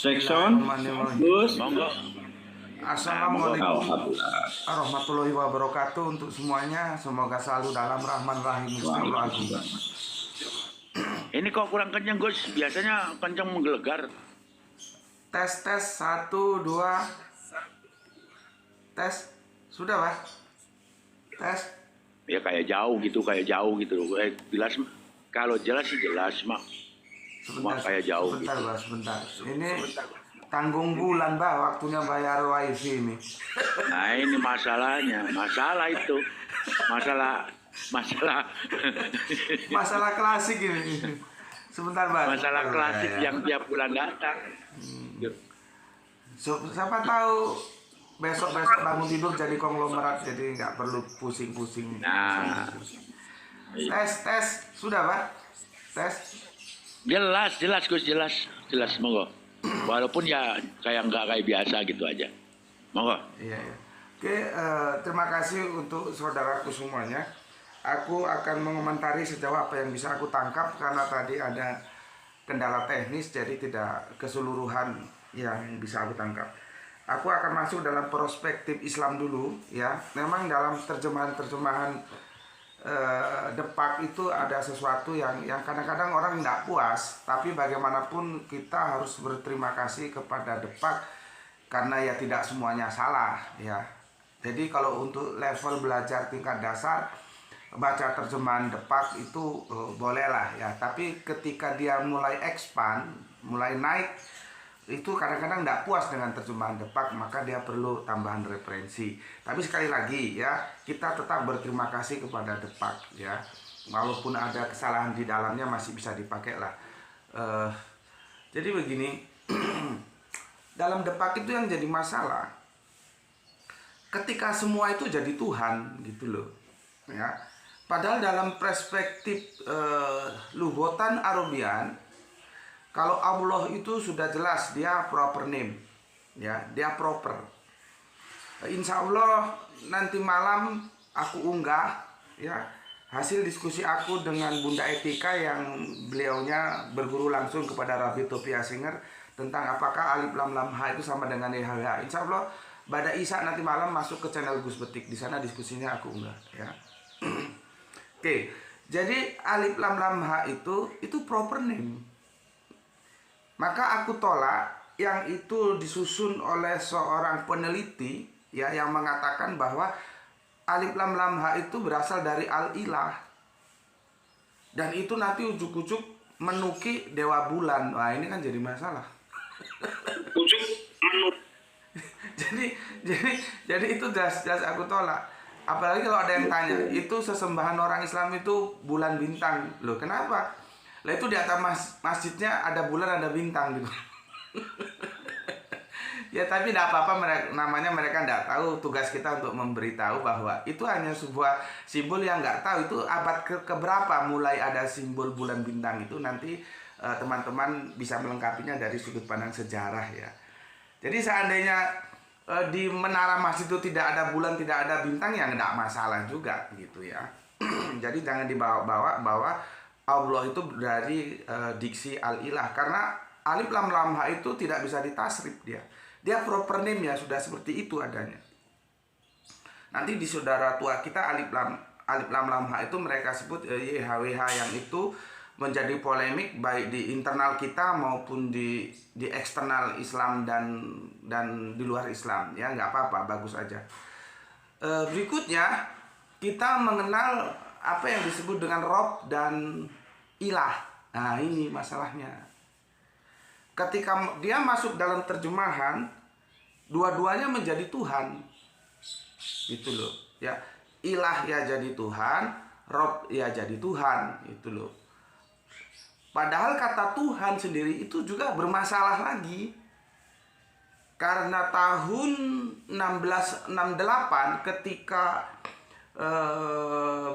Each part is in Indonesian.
Sekson, Gus, Assalamualaikum warahmatullahi wabarakatuh untuk semuanya. Semoga selalu dalam rahman rahim. Ini kok kurang kenceng, Gus? Biasanya kenceng menggelegar. Tes 1 2 tes. Sudah, Pak? Tes. Ya kayak jauh gitu. Jelas, kalau jelas sih jelas, Mak. Sebentar, kayak jauh sebentar, gitu. Pak, sebentar. Ini tanggung bulan, Pak, waktunya bayar wifi ini. Nah, ini masalahnya. Masalah itu. Masalah klasik ini. Sebentar, Pak. Masalah klasik yang tiap bulan datang. Siapa tahu besok-besok bangun tidur jadi konglomerat, jadi nggak perlu pusing-pusing. Nah, Tes. Sudah, Pak? Tes. jelas, Gus, jelas, monggo. Walaupun ya nggak kayak biasa gitu aja. Monggo. Iya. Oke, terima kasih untuk saudaraku semuanya. Aku akan mengomentari sejauh apa yang bisa aku tangkap karena tadi ada kendala teknis, jadi tidak keseluruhan yang bisa aku tangkap. Aku akan masuk dalam perspektif Islam dulu, ya. Memang dalam terjemahan Depak itu ada sesuatu yang kadang-kadang orang tidak puas, tapi bagaimanapun kita harus berterima kasih kepada Depak karena ya tidak semuanya salah, ya. Jadi kalau untuk level belajar tingkat dasar baca terjemahan Depak itu bolehlah, ya. Tapi ketika dia mulai expand, mulai naik, itu kadang-kadang tidak puas dengan terjemahan Depak, maka dia perlu tambahan referensi. Tapi sekali lagi, ya, kita tetap berterima kasih kepada Depak, ya. Walaupun ada kesalahan di dalamnya masih bisa dipakai lah. Jadi begini, dalam Depak itu yang jadi masalah ketika semua itu jadi Tuhan, gitu loh, ya. Padahal dalam perspektif Lugotan Arabian, kalau Allah itu sudah jelas dia proper name, ya, dia proper. Insya Allah nanti malam aku unggah, ya, hasil diskusi aku dengan Bunda Etika yang beliaunya berguru langsung kepada Rabbi Topi Asinger tentang apakah alif lam lam ha itu sama dengan YHWH. Insya Allah pada Isa nanti malam masuk ke channel Gus Betik, di sana diskusinya aku unggah, ya. Oke, jadi alif lam lam ha itu proper name. Maka aku tolak yang itu disusun oleh seorang peneliti, ya, yang mengatakan bahwa alif lam lam ha itu berasal dari al-ilah. Dan itu nanti ujuk-ujuk menuki dewa bulan. Wah, ini kan jadi masalah. jadi itu jelas aku tolak. Apalagi kalau ada yang tanya, itu sesembahan orang Islam itu bulan bintang. Loh, kenapa? Lah itu di atas masjidnya ada bulan, ada bintang gitu. Ya tapi tidak apa-apa, mereka tidak tahu. Tugas kita untuk memberitahu bahwa itu hanya sebuah simbol yang nggak tahu itu abad keberapa mulai ada simbol bulan bintang itu. Nanti teman-teman bisa melengkapinya dari sudut pandang sejarah, ya. Jadi seandainya di menara masjid itu tidak ada bulan, tidak ada bintang, ya nggak masalah juga gitu, ya. Jadi jangan dibawa-bawa bahwa Allah itu dari diksi al-ilah, karena alif lam lam ha itu tidak bisa ditasrif, dia proper name, ya, sudah seperti itu adanya. Nanti di saudara tua kita alif lam lam ha itu mereka sebut YHWH, yang itu menjadi polemik baik di internal kita maupun di eksternal Islam dan di luar Islam, ya. Nggak apa-apa, bagus aja. Berikutnya kita mengenal apa yang disebut dengan Rob dan ilah. Nah, ini masalahnya. Ketika dia masuk dalam terjemahan, dua-duanya menjadi Tuhan. Gitu loh, ya. Ilah ya jadi Tuhan, Rob ya jadi Tuhan, itu loh. Padahal kata Tuhan sendiri itu juga bermasalah lagi. Karena tahun 1668 ketika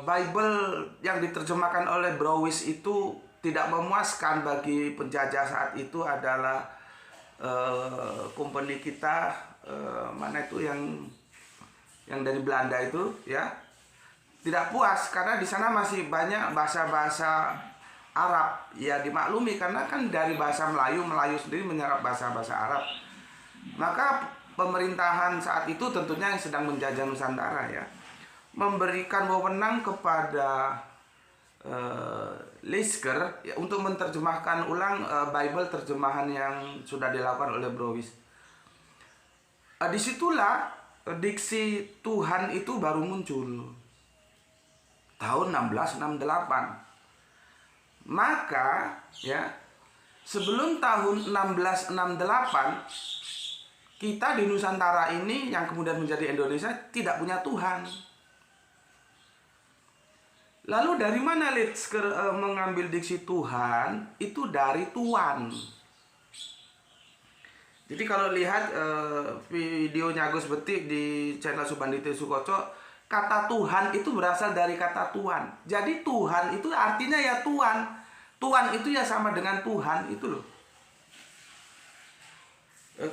Bible yang diterjemahkan oleh Browis itu tidak memuaskan bagi penjajah saat itu adalah company kita, mana itu yang dari Belanda itu, ya, tidak puas karena di sana masih banyak bahasa-bahasa Arab. Ya dimaklumi karena kan dari bahasa Melayu sendiri menyerap bahasa-bahasa Arab. Maka pemerintahan saat itu tentunya yang sedang menjajah Nusantara ya, memberikan wewenang kepada Lisker ya, untuk menerjemahkan ulang Bible terjemahan yang sudah dilakukan oleh Browis. Disitulah diksi Tuhan itu baru muncul tahun 1668. Maka ya sebelum tahun 1668 kita di Nusantara ini yang kemudian menjadi Indonesia tidak punya Tuhan. Lalu dari mana Litzker mengambil diksi Tuhan? Itu dari Tuan. Jadi kalau lihat videonya Gus Betik di channel Subandite Sukoco, kata Tuhan itu berasal dari kata Tuan. Jadi Tuhan itu artinya ya Tuan. Tuan itu ya sama dengan Tuhan itu loh.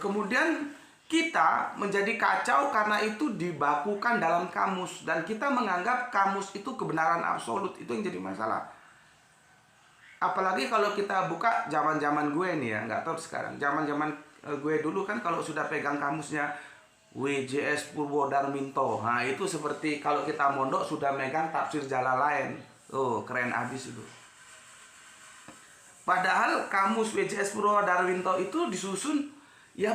Kemudian kita menjadi kacau karena itu dibakukan dalam kamus. Dan kita menganggap kamus itu kebenaran absolut. Itu yang jadi masalah. Apalagi kalau kita buka zaman-zaman gue nih ya. Nggak tahu sekarang. Zaman-zaman gue dulu kan kalau sudah pegang kamusnya WJS Purwodarminto. Nah itu seperti kalau kita mondok sudah megang tafsir Jalalain. Oh keren abis itu. Padahal kamus WJS Purwodarminto itu disusun ya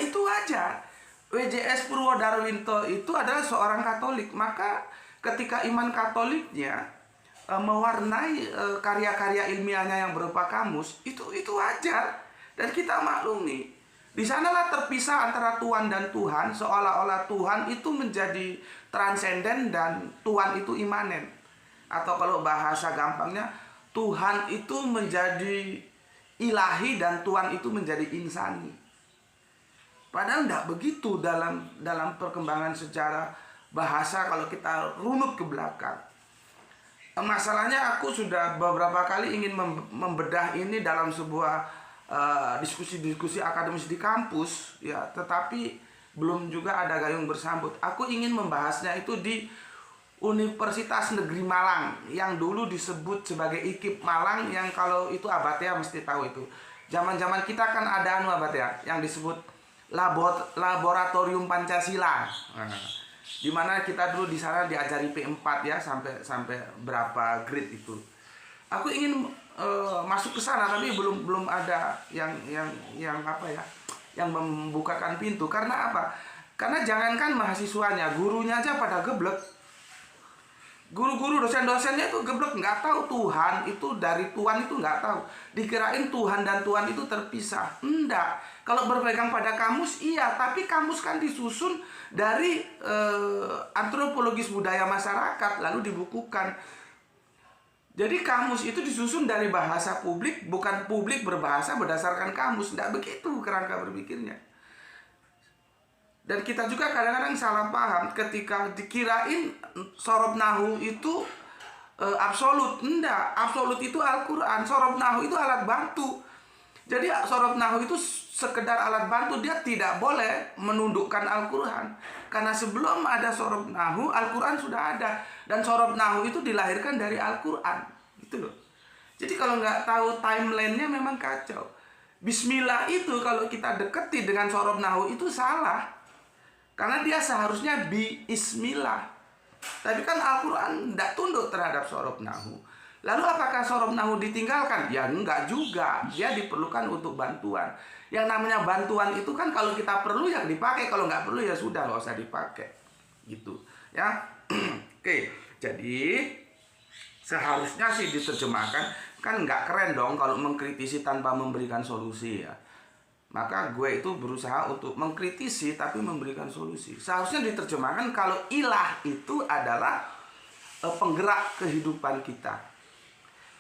itu aja. WJS Purwodarminto itu adalah seorang Katolik. Maka ketika iman Katoliknya mewarnai karya-karya ilmiahnya yang berupa kamus, itu wajar. Dan kita maklumi. Di sanalah terpisah antara Tuhan dan Tuhan, seolah-olah Tuhan itu menjadi transenden dan Tuhan itu imanen. Atau kalau bahasa gampangnya, Tuhan itu menjadi ilahi dan Tuhan itu menjadi insani. Padahal tidak begitu dalam perkembangan sejarah bahasa kalau kita runut ke belakang. Masalahnya aku sudah beberapa kali ingin membedah ini dalam sebuah diskusi-diskusi akademis di kampus ya, tetapi belum juga ada gayung bersambut. Aku ingin membahasnya itu di Universitas Negeri Malang yang dulu disebut sebagai IKIP Malang, yang kalau itu Abad ya mesti tahu itu. Zaman-zaman kita kan ada Abad ya yang disebut Laboratorium Pancasila. Nah, dimana kita dulu di sana diajari P4 ya sampai berapa grade itu. Aku ingin masuk ke sana tapi belum ada yang apa ya, yang membukakan pintu. Karena apa? Karena jangankan mahasiswanya, gurunya aja pada geblek. Guru-guru, dosen-dosennya itu geblek, nggak tahu Tuhan itu dari Tuhan itu nggak tahu. Dikirain Tuhan dan Tuhan itu terpisah. Enggak. Kalau berpegang pada kamus iya, tapi kamus kan disusun dari antropologis budaya masyarakat lalu dibukukan. Jadi kamus itu disusun dari bahasa publik, bukan publik berbahasa berdasarkan kamus. Enggak begitu kerangka berpikirnya. Dan kita juga kadang-kadang salah paham ketika dikirain sorob nahu itu absolut. Enggak, absolut itu Al-Quran. Sorob nahu itu alat bantu. Jadi sorob nahu itu sekedar alat bantu, dia tidak boleh menundukkan Al-Quran. Karena sebelum ada sorob nahu, Al-Quran sudah ada. Dan sorob nahu itu dilahirkan dari Al-Quran. Gitu loh. Jadi kalau nggak tahu timelinenya memang kacau. Bismillah itu kalau kita deketi dengan sorob nahu itu salah. Karena dia seharusnya bi-ismillah. Tapi kan Al-Quran tidak tunduk terhadap sorob nahu. Lalu apakah sorob nahu ditinggalkan? Ya enggak juga. Dia diperlukan untuk bantuan. Yang namanya bantuan itu kan kalau kita perlu ya dipakai. Kalau nggak perlu ya sudah nggak usah dipakai. Gitu. Ya. Oke. Jadi seharusnya sih diterjemahkan. Kan nggak keren dong kalau mengkritisi tanpa memberikan solusi ya. Maka gue itu berusaha untuk mengkritisi tapi memberikan solusi. Seharusnya diterjemahkan kalau ilah itu adalah penggerak kehidupan kita.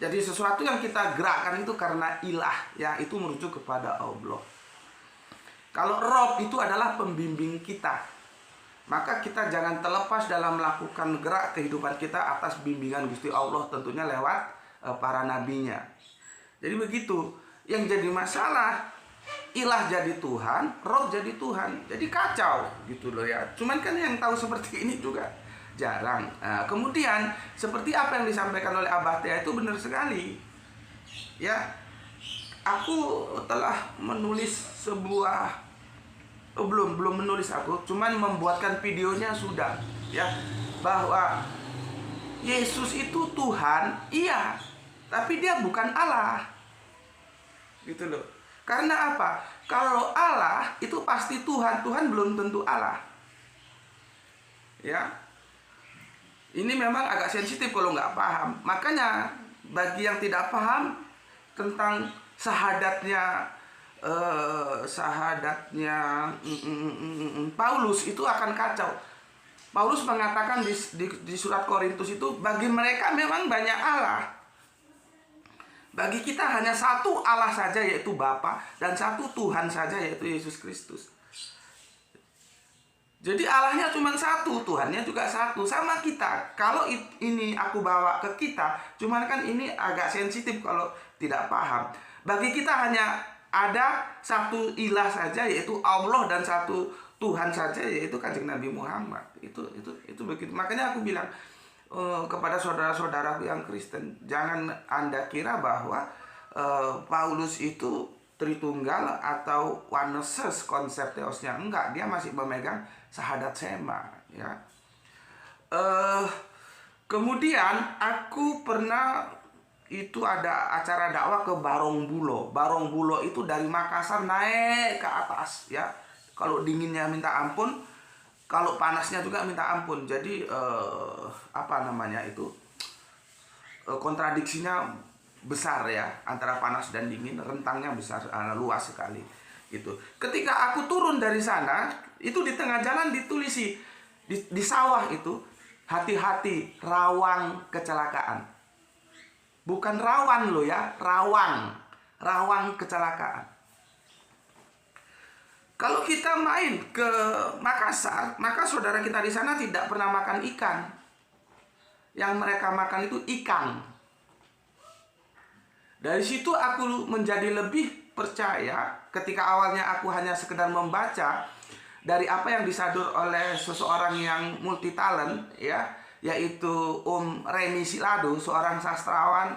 Jadi sesuatu yang kita gerakkan itu karena ilah, ya itu merujuk kepada Allah. Kalau Rob itu adalah pembimbing kita. Maka kita jangan terlepas dalam melakukan gerak kehidupan kita atas bimbingan Gusti Allah, tentunya lewat para nabinya. Jadi begitu. Yang jadi masalah, ilah jadi Tuhan, Rob jadi Tuhan. Jadi kacau gitu loh ya. Cuman kan yang tahu seperti ini juga jarang. Nah, kemudian seperti apa yang disampaikan oleh Abah Tia itu benar sekali. ya, aku telah menulis sebuah belum menulis aku, cuman membuatkan videonya sudah, ya, bahwa Yesus itu Tuhan, iya, tapi dia bukan Allah. Gitu loh. Karena apa? Kalau Allah itu pasti Tuhan, Tuhan belum tentu Allah. Ya. Ini memang agak sensitif kalau nggak paham. Makanya bagi yang tidak paham tentang sahadatnya Paulus itu akan kacau. Paulus mengatakan di surat Korintus itu, bagi mereka memang banyak Allah. Bagi kita hanya satu Allah saja, yaitu Bapa, dan satu Tuhan saja, yaitu Yesus Kristus. Jadi Allahnya cuma satu, Tuhannya juga satu, sama kita. Kalau ini aku bawa ke kita, cuman kan ini agak sensitif kalau tidak paham. Bagi kita hanya ada satu ilah saja, yaitu Allah, dan satu Tuhan saja, yaitu Kanjeng Nabi Muhammad. Itu begitu. Makanya aku bilang kepada saudara-saudaraku yang Kristen, jangan Anda kira bahwa Paulus itu Tritunggal atau oneness, konsep teosnya. Enggak, dia masih memegang sahadat sema, ya. Kemudian aku pernah itu ada acara dakwah ke Barongbulo. Barongbulo itu dari Makassar naik ke atas, ya. Kalau dinginnya minta ampun, kalau panasnya juga minta ampun. Jadi apa namanya itu, kontradiksinya besar, ya, antara panas dan dingin, rentangnya besar, luas sekali gitu. Ketika aku turun dari sana, itu di tengah jalan ditulisi di sawah itu, hati-hati rawang kecelakaan. Bukan rawan loh, ya, rawang kecelakaan. Kalau kita main ke Makassar, maka saudara kita di sana tidak pernah makan ikan. Yang mereka makan itu ikan. Dari situ aku menjadi lebih percaya ketika awalnya aku hanya sekedar membaca dari apa yang disadur oleh seseorang yang multi talent, ya, yaitu Remi Silado, seorang sastrawan,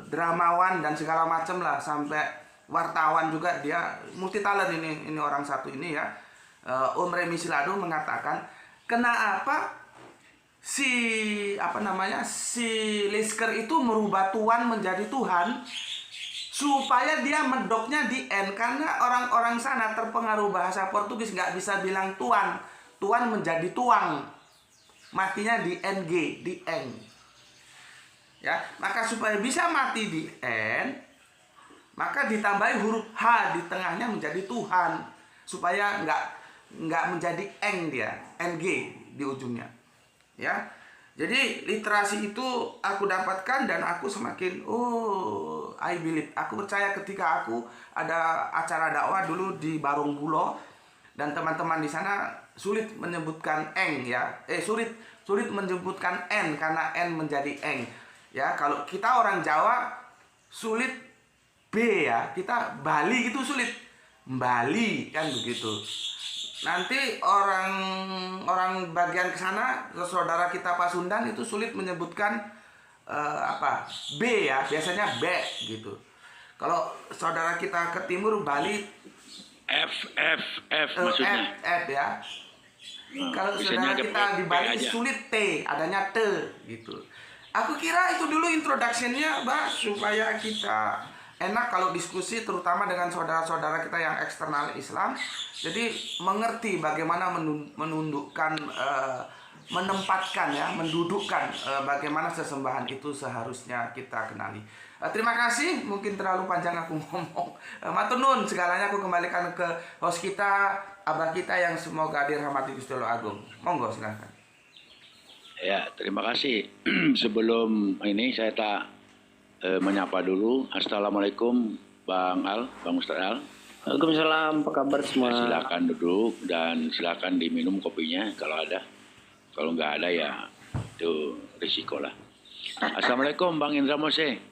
dramawan dan segala macam lah, sampai wartawan juga, dia multi talent ini orang satu ini, ya. Remi Silado mengatakan, kenapa si Lisker itu merubah Tuhan menjadi Tuhan, supaya dia medoknya di N, karena orang-orang sana terpengaruh bahasa Portugis, nggak bisa bilang Tuhan menjadi tuang, matinya di NG, di Eng, ya. Maka supaya bisa mati di N, maka ditambahi huruf H di tengahnya menjadi Tuhan, supaya nggak menjadi Eng, dia NG di ujungnya. Ya, jadi literasi itu aku dapatkan dan aku semakin I believe. Aku percaya ketika aku ada acara dakwah dulu di Barongbulo dan teman-teman di sana sulit menyebutkan eng, ya. Sulit menyebutkan n karena n menjadi eng. Ya, kalau kita orang Jawa sulit B, ya. Kita Bali gitu sulit. Bali kan begitu. Nanti orang bagian ke sana, saudara kita Pasundan itu sulit menyebutkan B, ya, biasanya B gitu. Kalau saudara kita ke timur Bali F maksudnya. F, ya. Kalau saudara kita di Bali sulit T, adanya T gitu. Aku kira itu dulu introduction-nya, supaya kita enak kalau diskusi, terutama dengan saudara-saudara kita yang eksternal Islam. Jadi mengerti bagaimana menundukkan, menempatkan, ya, mendudukkan bagaimana sesembahan itu seharusnya kita kenali. Terima kasih, mungkin terlalu panjang aku ngomong. Matur nuwun, segalanya aku kembalikan ke host kita, Abah kita yang semoga dirahmati Gusti Allah Agung. Monggo silakan. Ya, terima kasih. Sebelum ini saya menyapa dulu. Assalamualaikum Bang Ustaz Al. Waalaikumsalam, apa kabar semua? Ya, silakan duduk dan silakan diminum kopinya kalau ada. Kalau nggak ada ya itu risiko lah. Assalamualaikum Bang Indra Mose.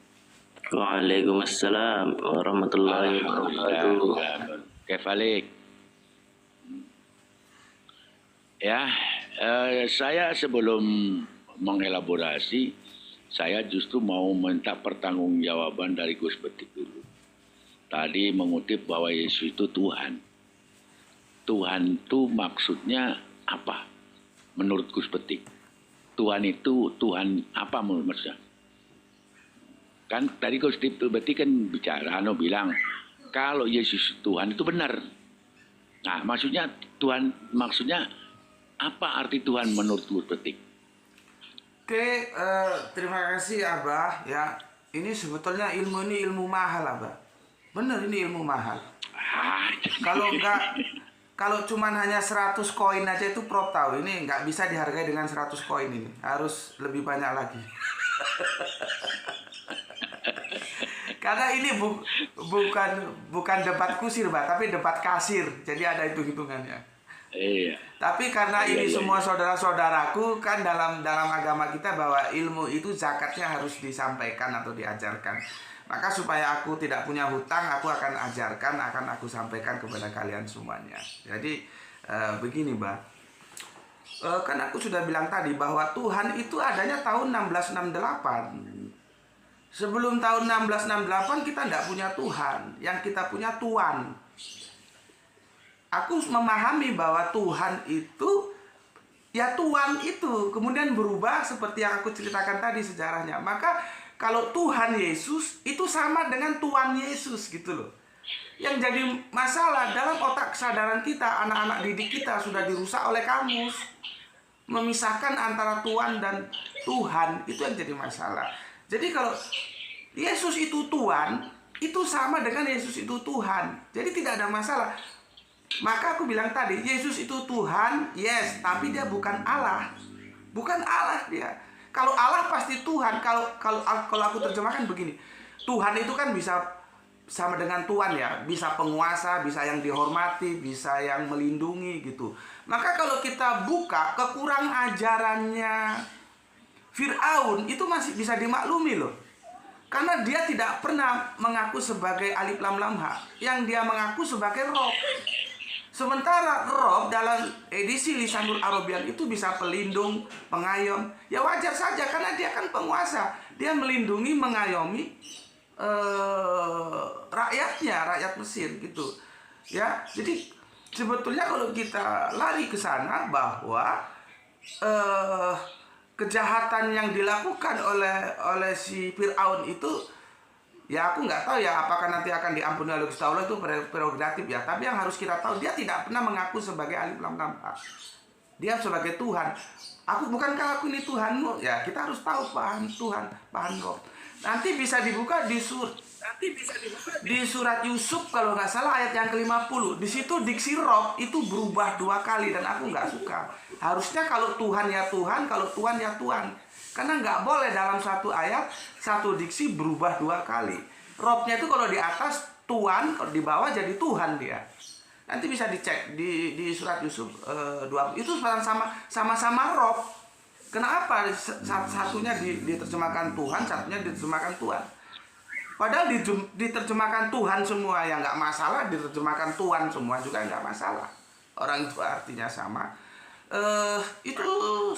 Waalaikumsalam warahmatullahi wabarakatuh. Kefalik. Ya, saya sebelum mengelaborasi, saya justru mau minta pertanggungjawaban dari Gus Betik dulu. Tadi mengutip bahwa Yesus itu Tuhan. Tuhan itu maksudnya apa? Menurut Gus Betik. Tuhan itu Tuhan apa menurut maksudnya? Kan tadi Gus Betik kan bicara, bilang kalau Yesus Tuhan itu benar. Nah, maksudnya Tuhan, maksudnya apa arti Tuhan menurut Gus Betik? Oke, terima kasih Abah ya. Ini sebetulnya ilmu ini ilmu mahal Abah. Bener ini ilmu mahal. Kalau enggak, kalau cuman hanya 100 koin aja itu Prof tahu ini nggak bisa dihargai dengan 100 koin ini. Harus lebih banyak lagi. Karena ini bukan debat kusir, Mbak, tapi debat kasir. Jadi ada hitung-hitungannya. Iya. Tapi karena ini semua saudara-saudaraku kan dalam agama kita bahwa ilmu itu zakatnya harus disampaikan atau diajarkan. Maka supaya aku tidak punya hutang, aku akan ajarkan, akan aku sampaikan kepada kalian semuanya. Jadi begini, Mbak. Kan aku sudah bilang tadi bahwa Tuhan itu adanya tahun 1668. Sebelum tahun 1668 kita tidak punya Tuhan, yang kita punya Tuan. Aku memahami bahwa Tuhan itu ya Tuhan itu kemudian berubah seperti yang aku ceritakan tadi sejarahnya. Maka kalau Tuhan Yesus itu sama dengan Tuan Yesus gitu loh. Yang jadi masalah dalam otak kesadaran kita, anak-anak didik kita sudah dirusak oleh kamus. Memisahkan antara Tuhan dan Tuhan itu yang jadi masalah. Jadi kalau Yesus itu Tuhan, itu sama dengan Yesus itu Tuhan. Jadi tidak ada masalah. Maka aku bilang tadi, Yesus itu Tuhan, yes, tapi dia bukan Allah. Bukan Allah dia. Kalau Allah pasti Tuhan. Kalau aku terjemahkan begini, Tuhan itu kan bisa sama dengan Tuhan ya, bisa penguasa, bisa yang dihormati, bisa yang melindungi gitu. Maka kalau kita buka kekurang ajarannya Fir'aun itu masih bisa dimaklumi loh. Karena dia tidak pernah mengaku sebagai alif lam lam ha, yang dia mengaku sebagai Rob. Sementara Rob dalam edisi Lisanul Arabian itu bisa pelindung, pengayom. Ya wajar saja karena dia kan penguasa. Dia melindungi, mengayomi rakyatnya, rakyat Mesir gitu. Ya, jadi sebetulnya kalau kita lari ke sana bahwa kejahatan yang dilakukan oleh si Fir'aun itu, ya aku nggak tahu ya apakah nanti akan diampuni oleh Gusti Allah, itu prerogatif ya. Tapi yang harus kita tahu, dia tidak pernah mengaku sebagai alif lam lam ha. Dia sebagai Tuhan. Bukankah aku ini Tuhanmu? Ya kita harus tahu paham Tuhan, paham Rob. Nanti bisa dibuka di surat Yusuf kalau nggak salah ayat yang ke-50. Di situ diksi Rob itu berubah 2 kali dan aku nggak suka. Harusnya kalau Tuhan ya Tuhan, kalau Tuhan ya Tuhan. Karena nggak boleh dalam satu ayat, satu diksi berubah 2 kali. Robnya itu kalau di atas Tuhan, kalau di bawah jadi Tuhan dia. Nanti bisa dicek di surat Yusuf 20. Itu sama-sama Rob. Kenapa satunya diterjemahkan Tuhan, satunya diterjemahkan Tuhan? Padahal diterjemahkan Tuhan semua yang nggak masalah, diterjemahkan Tuhan semua juga nggak masalah. Orang itu artinya sama. Itu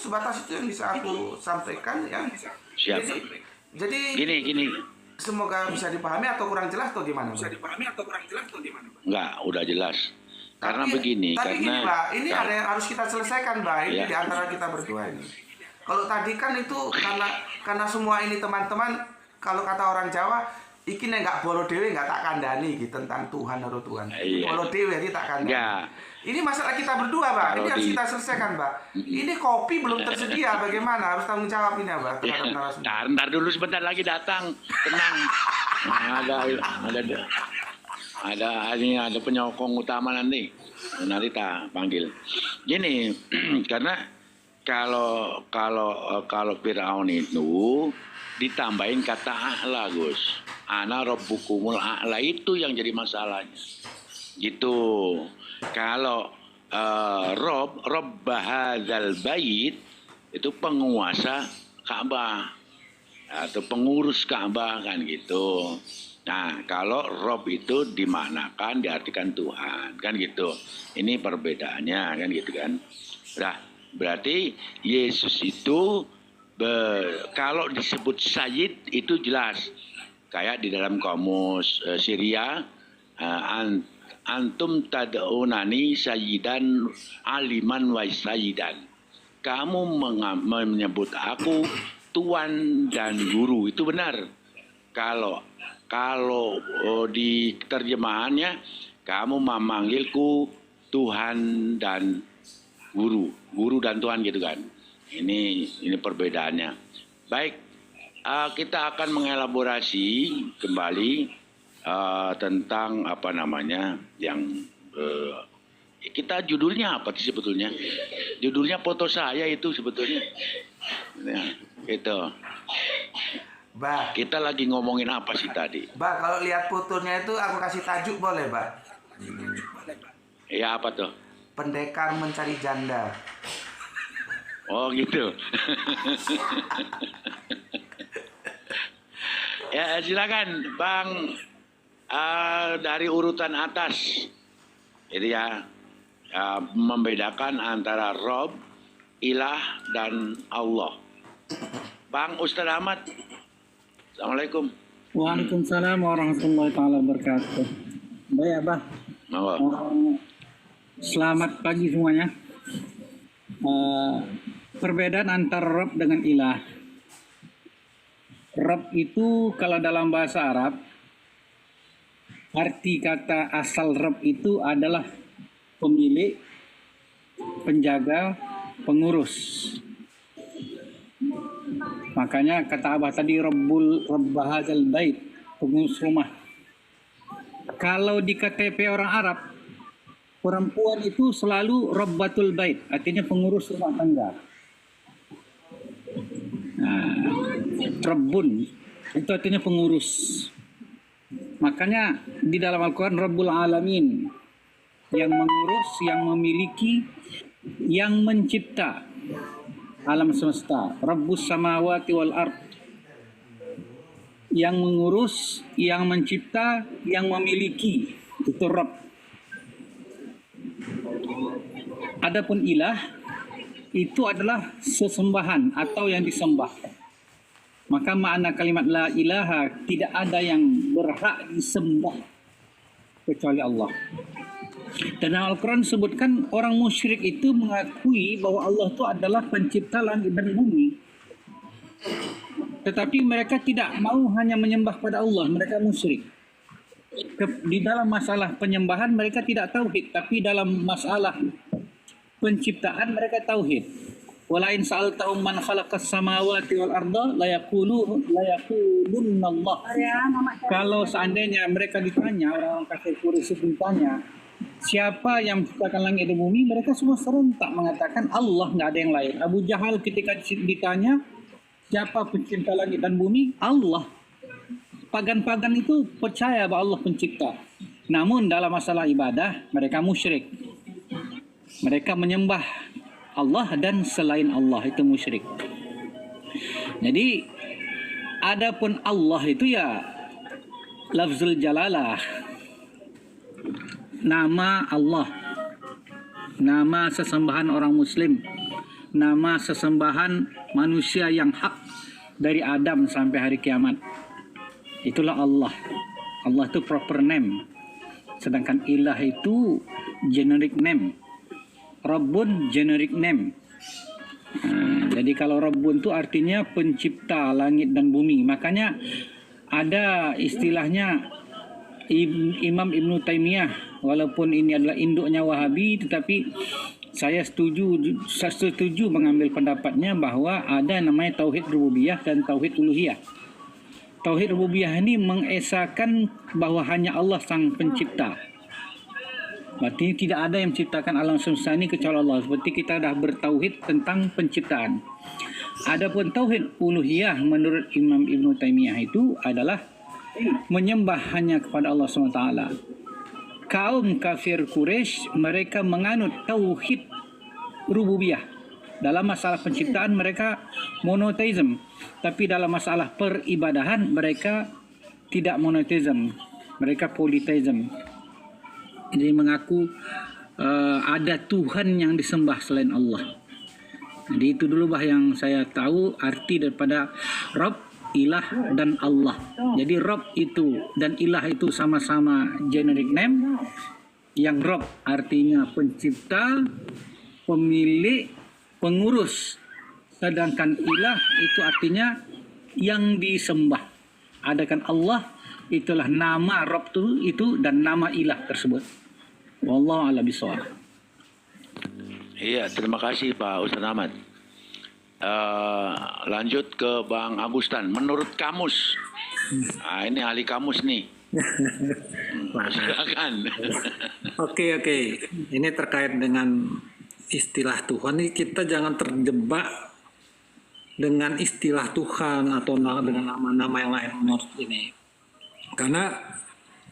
sebatas itu yang bisa aku sampaikan ya. Siap. Jadi Gini. semoga bisa dipahami atau kurang jelas atau gimana? Enggak, udah jelas. Karena begini, gini, Mbak, ini ada yang harus kita selesaikan, Mbak. Ini Ya. di antara kita berdua ini. Kalau tadi kan itu karena semua ini teman-teman, kalau kata orang Jawa, iki nek nggak bolo dewe nggak tak kandani gitu tentang Tuhan atau Tuhan. Iya. Bolo dewe ini tak kandani. Ya. Ini masalah kita berdua, Mbak. Ini harus kita selesaikan, Mbak. Ini kopi belum tersedia, bagaimana? Harus tanggung jawab ini, Mbak. Terhadap narasumber. Ntar dulu sebentar lagi datang. Tenang. Ada penyokong utama nanti. Nanti tak panggil. Gini, karena kalau Firaun itu ditambahin kata a'la, Gus. Ana rabbukumul a'la, itu yang jadi masalahnya. Gitu. Kalau Rabb hadzal bait itu penguasa Ka'bah atau pengurus Ka'bah kan gitu. Nah, kalau Rob itu dimaknakan, diartikan Tuhan, kan gitu. Ini perbedaannya, kan gitu kan. Nah, berarti Yesus itu Kalau disebut Sayyid itu jelas. Kayak di dalam kamus Syria, antum tad'unani sayyidan aliman wa sayyidan. Kamu menyebut aku tuan dan guru, itu benar. Kalau di terjemahannya kamu memanggilku Tuhan dan guru dan Tuhan gitu kan. Ini perbedaannya. Baik, kita akan mengelaborasi kembali tentang apa namanya yang kita judulnya apa sih sebetulnya? Judulnya foto saya itu sebetulnya. Ya, itu. Bah, Kita lagi ngomongin apa sih tadi? Bah, kalau lihat fotonya itu aku kasih tajuk boleh, Bah? Ya apa tuh? Pendekar mencari janda. Oh gitu. Ya silakan Bang, dari urutan atas, jadi ya, membedakan antara Rob, Ilah dan Allah. Bang Ustadz Ahmad, Assalamualaikum. Waalaikumsalam warahmatullahi taala wabarakatuh. Baik, Abah. Selamat pagi semuanya. Perbedaan antara Rabb dengan Ilah. Rabb itu kalau dalam bahasa Arab, arti kata asal Rabb itu adalah pemilik, penjaga, pengurus. Makanya kata Abah tadi Rabb hadzal bait, pengurus rumah. Kalau di KTP orang Arab, perempuan itu selalu Rabbatul bait, artinya pengurus rumah tangga. Nah, Rabbun itu artinya pengurus. Makanya di dalam Al-Quran Rabbul Alamin, yang mengurus, yang memiliki, yang mencipta alam semesta. Rabbus samawati wal ard, yang mengurus, yang mencipta, yang memiliki, itu Rabb. Adapun ilah itu adalah sesembahan atau yang disembah. Maka makna kalimat la ilaha, tidak ada yang berhak disembah kecuali Allah. Dan Al-Quran sebutkan orang musyrik itu mengakui bahwa Allah itu adalah pencipta langit dan bumi. Tetapi mereka tidak mau hanya menyembah pada Allah, mereka musyrik. Di dalam masalah penyembahan mereka tidak tauhid, tapi dalam masalah penciptaan mereka tauhid. Walain sa'altahum man khalaqas samawati wal arda la yaqulunna Allah. Kalau seandainya mereka ditanya, orang kafir Quraisy ditanya, siapa yang menciptakan langit dan bumi, mereka semua serentak mengatakan Allah, nggak ada yang lain. Abu Jahal ketika ditanya siapa pencipta langit dan bumi, Allah. Pagan-pagan itu percaya bahwa Allah pencipta. Namun dalam masalah ibadah mereka musyrik. Mereka menyembah Allah dan selain Allah, itu musyrik. Jadi adapun Allah itu ya lafzul jalalah, nama Allah, nama sesembahan orang muslim, nama sesembahan manusia yang hak dari Adam sampai hari kiamat. Itulah Allah. Allah itu proper name. Sedangkan ilah itu generic name. Rabbun generic name. Jadi kalau Rabbun itu artinya pencipta langit dan bumi. Makanya ada istilahnya Imam Ibn Taimiyah, walaupun ini adalah induknya Wahabi, tetapi saya setuju mengambil pendapatnya bahwa ada namanya tauhid rububiyah dan tauhid uluhiyah. Tauhid rububiyah ini mengesahkan bahwa hanya Allah sang pencipta. Berarti tidak ada yang menciptakan alam semesta ini kecuali Allah. Seperti kita dah bertauhid tentang penciptaan. Adapun tauhid uluhiyah menurut Imam Ibn Taimiyah itu adalah menyembah hanya kepada Allah SWT. Kaum kafir Quraisy mereka menganut tauhid rububiyah. Dalam masalah penciptaan mereka monoteism, tapi dalam masalah peribadahan mereka tidak monoteism, mereka polytheism. Jadi mengaku ada Tuhan yang disembah selain Allah. Jadi itu dulu bah yang saya tahu arti daripada Rob, Ilah, dan Allah. Jadi Rob itu dan Ilah itu sama-sama generic name. Yang Rob artinya pencipta, pemilik, pengurus. Sedangkan Ilah itu artinya yang disembah. Adapun Allah itulah nama Rob itu dan nama Ilah tersebut. Wallahu a'lam bishawab. Iya, terima kasih Pak Ustaz Ahmad. Lanjut ke Bang Agustan. Menurut kamus, ini ahli kamus nih. Silakan. Oke. Ini terkait dengan istilah Tuhan. Ini kita jangan terjebak dengan istilah Tuhan atau dengan nama-nama yang lain menurut ini. Karena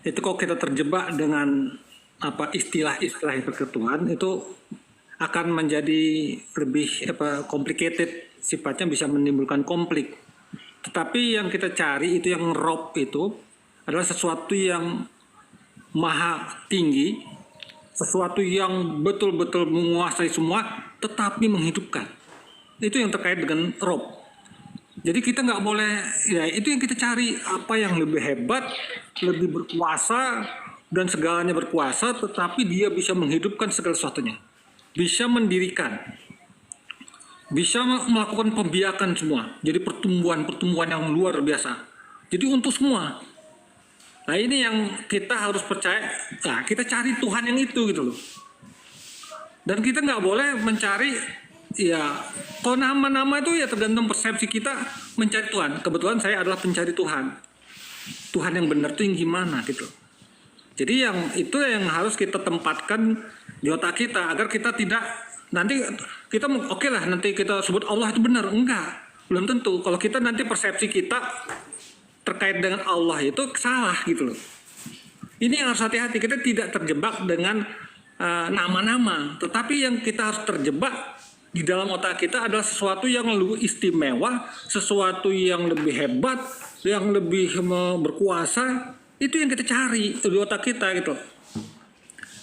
itu kalau kita terjebak dengan istilah-istilah yang terkait Tuhan itu akan menjadi lebih complicated, sifatnya bisa menimbulkan konflik. Tetapi yang kita cari itu yang Rob itu adalah sesuatu yang maha tinggi, sesuatu yang betul-betul menguasai semua, tetapi menghidupkan. Itu yang terkait dengan Rob. Jadi kita nggak boleh, ya itu yang kita cari, apa yang lebih hebat, lebih berkuasa, dan segalanya berkuasa, tetapi dia bisa menghidupkan segala sesuatunya. Bisa mendirikan, bisa melakukan pembiakan semua. Jadi pertumbuhan yang luar biasa. Jadi untuk semua. Nah ini yang kita harus percaya. Nah kita cari Tuhan yang itu gitu loh. Dan kita nggak boleh mencari, ya kalau nama-nama itu ya tergantung persepsi kita mencari Tuhan. Kebetulan saya adalah pencari Tuhan. Tuhan yang benar itu yang gimana gitu. Jadi yang itu yang harus kita tempatkan di otak kita agar kita tidak nanti kita oke lah nanti kita sebut Allah itu benar, enggak, belum tentu. Kalau kita nanti persepsi kita terkait dengan Allah itu salah gitu loh. Ini yang harus hati-hati, kita tidak terjebak dengan nama-nama, tetapi yang kita harus terjebak di dalam otak kita adalah sesuatu yang lebih istimewa, sesuatu yang lebih hebat, yang lebih berkuasa. Itu yang kita cari di otak kita gitu.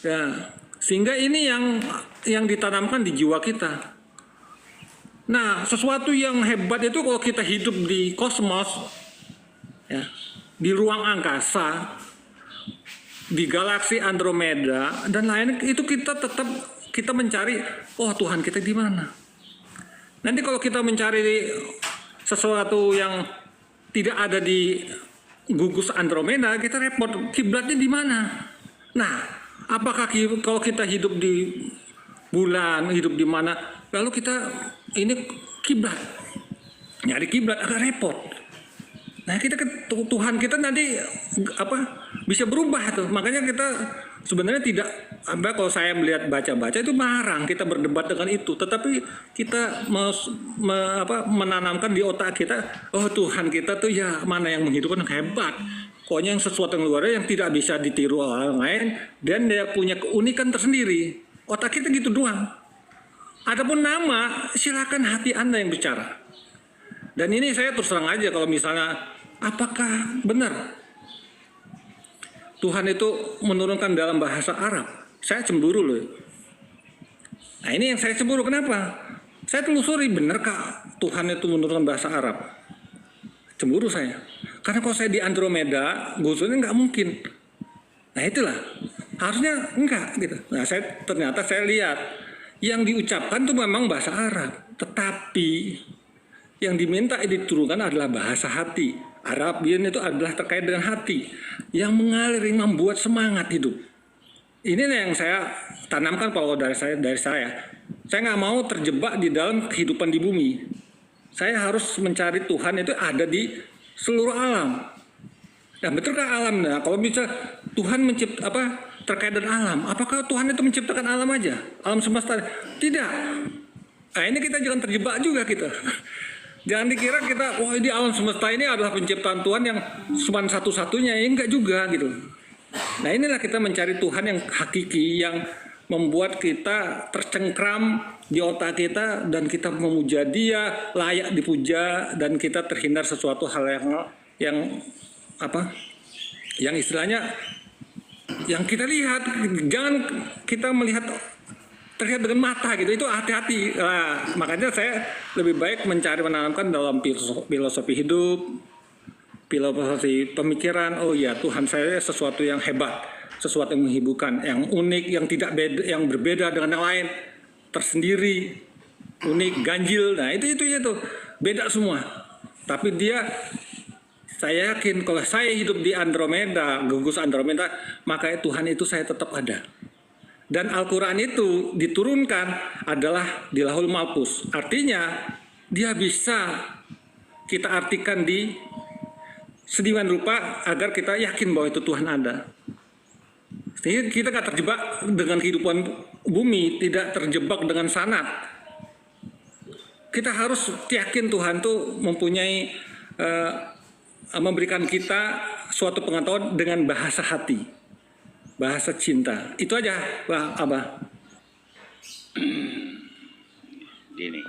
Ya, sehingga ini yang ditanamkan di jiwa kita. Nah, sesuatu yang hebat itu kalau kita hidup di kosmos, ya, di ruang angkasa, di galaksi Andromeda dan lain itu kita mencari, oh Tuhan kita di mana? Nanti kalau kita mencari sesuatu yang tidak ada di gugus Andromeda, kita repot, kiblatnya di mana? Nah, apakah kalau kita hidup di bulan, hidup di mana, lalu kita ini kiblat, nyari kiblat agak repot. Nah, kita Tuhan kita nanti bisa berubah tuh. Makanya kita sebenarnya tidak kalau saya melihat baca-baca itu marang kita berdebat dengan itu, tetapi kita menanamkan di otak kita, oh Tuhan kita tuh ya mana yang menghidupkan hebat. Pokoknya yang sesuatu yang luar yang tidak bisa ditiru orang lain dan dia punya keunikan tersendiri. Otak kita gitu doang. Adapun nama, silakan hati Anda yang bicara. Dan ini saya terus terang aja kalau misalnya apakah benar Tuhan itu menurunkan dalam bahasa Arab? Saya cemburu loh. Nah ini yang saya cemburu, kenapa? Saya telusuri benarkah Tuhan itu menurunkan bahasa Arab? Cemburu saya. Karena kalau saya di Andromeda, khususnya nggak mungkin. Nah itulah, harusnya enggak gitu. Nah ternyata saya lihat yang diucapkan itu memang bahasa Arab, tetapi yang diminta diturunkan adalah bahasa hati. Arabian itu adalah terkait dengan hati yang mengalir, yang membuat semangat hidup. Ini yang saya tanamkan kalau dari saya. Saya nggak mau terjebak di dalam kehidupan di bumi. Saya harus mencari Tuhan itu ada di seluruh alam. Nah, betulkah alam? Nah, kalau bisa Tuhan terkait dengan alam. Apakah Tuhan itu menciptakan alam aja? Alam semesta? Tidak. Nah, ini kita jangan terjebak juga kita. Jangan dikira kita, wah di alam semesta ini adalah penciptaan Tuhan yang cuma satu-satunya, ya enggak juga gitu. Nah inilah kita mencari Tuhan yang hakiki, yang membuat kita tercengkram di otak kita dan kita memuja Dia, layak dipuja, dan kita terhindar sesuatu hal yang istilahnya yang kita lihat. Jangan kita melihat terlihat dengan mata gitu, itu hati-hati. Nah, makanya saya lebih baik menanamkan dalam filosofi hidup, filosofi pemikiran. Oh ya, Tuhan saya sesuatu yang hebat, sesuatu yang menghiburkan, yang unik, yang tidak beda, yang berbeda dengan yang lain, tersendiri, unik, ganjil. Nah itu beda semua. Tapi saya yakin kalau saya hidup di Andromeda, gugus Andromeda, maka Tuhan itu saya tetap ada. Dan Al-Quran itu diturunkan adalah di Lauhul Mahfuz. Artinya dia bisa kita artikan di sedemikian rupa agar kita yakin bahwa itu Tuhan ada. Sehingga kita nggak terjebak dengan kehidupan bumi, tidak terjebak dengan sanat. Kita harus yakin Tuhan tuh mempunyai memberikan kita suatu pengetahuan dengan bahasa hati, bahasa cinta. Itu aja, Abah. Gini,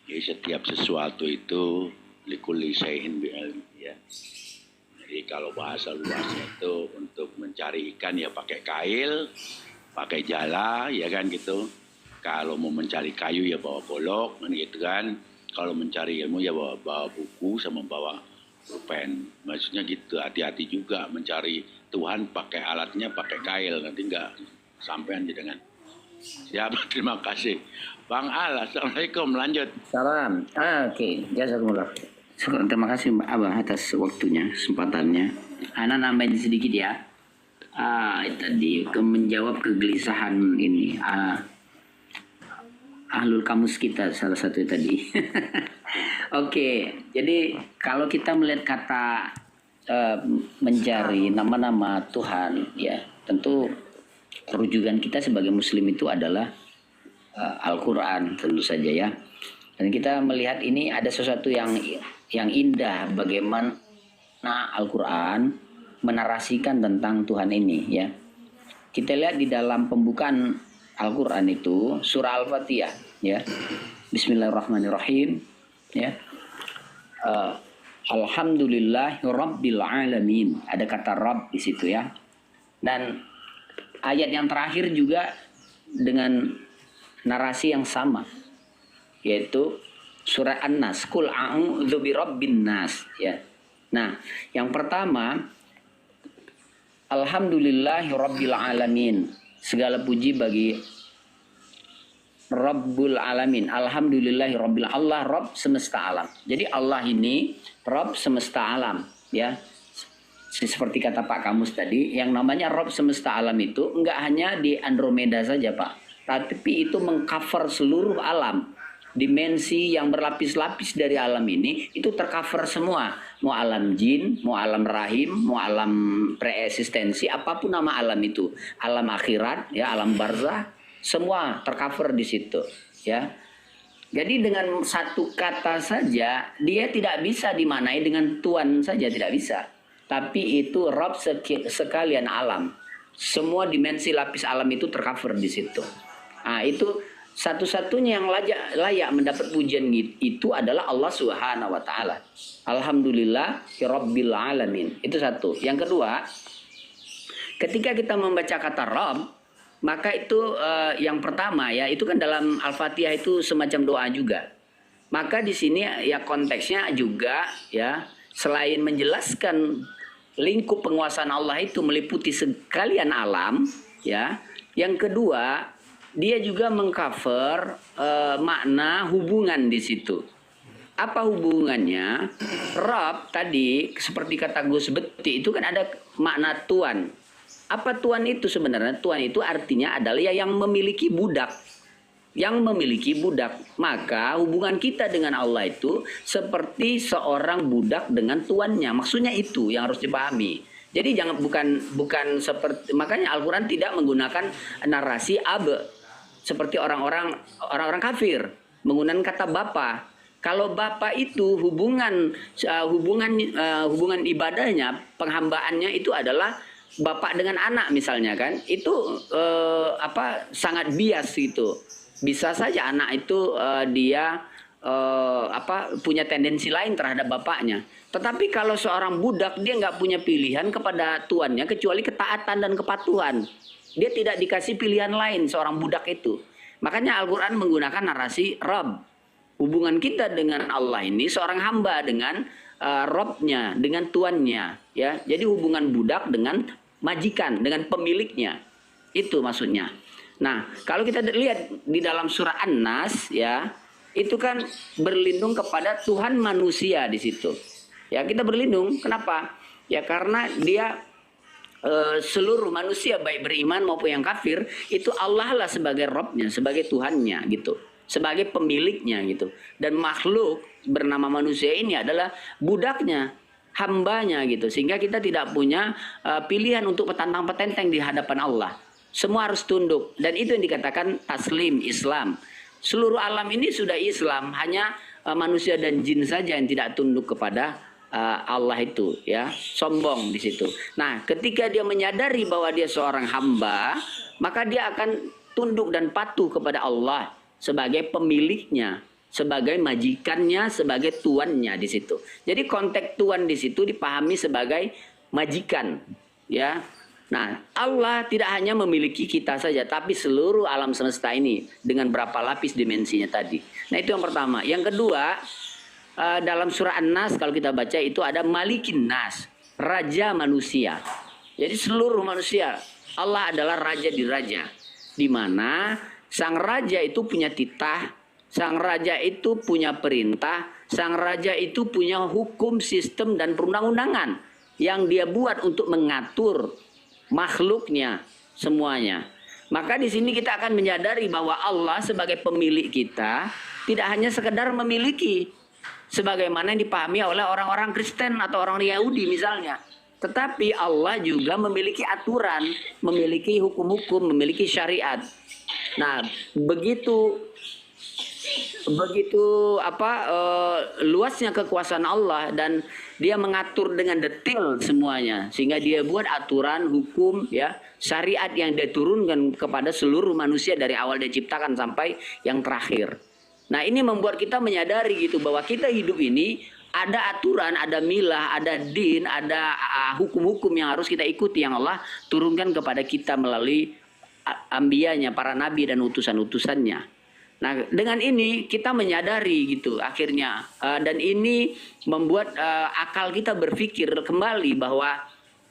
jadi setiap sesuatu itu likulli syai'in bi'ilm, ya. Jadi kalau bahasa luasnya itu untuk mencari ikan ya pakai kail, pakai jala, ya kan gitu. Kalau mau mencari kayu ya bawa golok, kan gitu kan. Kalau mencari ilmu ya bawa buku sama bawa pulpen. Maksudnya gitu, hati-hati juga mencari Tuhan pakai alatnya, pakai kail. Nanti nggak sampean dengan. Siap, terima kasih. Bang Al, Assalamualaikum, lanjut. Salam. Oke. Jazakumullah. Terima kasih Mbak Abah atas waktunya, kesempatannya. Ana nambahin sedikit ya. Tadi menjawab kegelisahan ini. Ahlul kamus kita salah satu tadi. Oke, jadi kalau kita melihat kata mencari nama-nama Tuhan, ya tentu rujukan kita sebagai Muslim itu adalah Al-Quran tentu saja ya. Dan kita melihat ini ada sesuatu yang indah bagaimana Al-Quran menarasikan tentang Tuhan ini ya. Kita lihat di dalam pembukaan Al-Quran itu surah Al-Fatihah ya. Bismillahirrahmanirrahim ya. Alhamdulillahirabbil alamin. Ada kata Rabb di situ ya. Dan ayat yang terakhir juga dengan narasi yang sama, yaitu surah An-Nas, Qul a'udzu birabbin nas ya. Nah, yang pertama Alhamdulillahirabbil alamin. Segala puji bagi Rabbul Alamin. Alhamdulillahirabbil Allah, Rabb semesta alam. Jadi Allah ini Rabb semesta alam ya. Seperti kata Pak Kamus tadi, yang namanya Rabb semesta alam itu enggak hanya di Andromeda saja Pak, tapi itu mengcover seluruh alam. Dimensi yang berlapis-lapis dari alam ini itu tercover semua. Mau alam jin, mau alam rahim, mau alam preeksistensi, apapun nama alam itu. Alam akhirat, ya, alam barzah, semua tercover di situ, ya. Jadi dengan satu kata saja dia tidak bisa dimaknai dengan Tuhan saja, tidak bisa. Tapi itu Rabb sekalian alam. Semua dimensi lapis alam itu tercover di situ. Nah, itu satu-satunya yang layak mendapat pujian itu adalah Allah Subhanahu wa taala. Alhamdulillahirabbil alamin. Itu satu. Yang kedua, ketika kita membaca kata Rabb, maka itu yang pertama ya, itu kan dalam Al-Fatihah itu semacam doa juga. Maka di sini ya konteksnya juga ya, selain menjelaskan lingkup penguasaan Allah itu meliputi sekalian alam ya. Yang kedua, dia juga mengcover makna hubungan di situ. Apa hubungannya? Rabb tadi seperti kata Gus Beti itu kan ada makna tuan. Apa tuan itu sebenarnya? Tuan itu artinya adalah ya yang memiliki budak. Yang memiliki budak. Maka hubungan kita dengan Allah itu seperti seorang budak dengan tuannya. Maksudnya itu yang harus dipahami. Jadi jangan bukan seperti, makanya Al-Quran tidak menggunakan narasi abe seperti orang-orang kafir menggunakan kata bapa. Kalau bapa itu hubungan ibadahnya, penghambaannya itu adalah bapak dengan anak misalnya kan, itu sangat bias gitu. Bisa saja anak itu dia punya tendensi lain terhadap bapaknya. Tetapi kalau seorang budak dia nggak punya pilihan kepada tuannya kecuali ketaatan dan kepatuhan. Dia tidak dikasih pilihan lain seorang budak itu. Makanya Al-Quran menggunakan narasi Rabb. Hubungan kita dengan Allah ini seorang hamba dengan Rabbnya, dengan tuannya, ya. Jadi hubungan budak dengan majikan, dengan pemiliknya. Itu maksudnya. Nah, kalau kita lihat di dalam surah An-Nas, ya, itu kan berlindung kepada Tuhan manusia di situ. Ya, kita berlindung. Kenapa? Ya karena dia seluruh manusia baik beriman maupun yang kafir itu Allah lah sebagai Rabbnya, sebagai Tuhannya gitu, sebagai pemiliknya gitu. Dan makhluk bernama manusia ini adalah budaknya, hambanya gitu. Sehingga kita tidak punya pilihan untuk petantang petenteng di hadapan Allah. Semua harus tunduk, dan itu yang dikatakan taslim Islam. Seluruh alam ini sudah Islam, hanya manusia dan jin saja yang tidak tunduk kepada Allah itu, ya, sombong di situ. Nah, ketika dia menyadari bahwa dia seorang hamba, maka dia akan tunduk dan patuh kepada Allah sebagai pemiliknya, sebagai majikannya, sebagai tuannya di situ. Jadi konteks tuan di situ dipahami sebagai majikan, ya. Nah, Allah tidak hanya memiliki kita saja, tapi seluruh alam semesta ini dengan berapa lapis dimensinya tadi. Nah, itu yang pertama. Yang kedua, dalam surah An-Nas kalau kita baca itu ada Malikin Nas, raja manusia. Jadi seluruh manusia, Allah adalah raja di raja. Di mana sang raja itu punya titah, sang raja itu punya perintah, sang raja itu punya hukum, sistem dan perundang-undangan yang dia buat untuk mengatur makhluknya semuanya. Maka di sini kita akan menyadari bahwa Allah sebagai pemilik kita tidak hanya sekedar memiliki sebagaimana yang dipahami oleh orang-orang Kristen atau orang Yahudi misalnya. Tetapi Allah juga memiliki aturan, memiliki hukum-hukum, memiliki syariat. Nah, begitu luasnya kekuasaan Allah, dan dia mengatur dengan detail semuanya, sehingga dia buat aturan, hukum, ya, syariat yang dia turunkan kepada seluruh manusia dari awal dia ciptakan sampai yang terakhir. Nah, ini membuat kita menyadari gitu bahwa kita hidup ini ada aturan, ada milah, ada din, ada hukum-hukum yang harus kita ikuti yang Allah turunkan kepada kita melalui ambiyanya, para nabi dan utusan-utusannya. Nah, dengan ini kita menyadari gitu akhirnya, dan ini membuat akal kita berpikir kembali bahwa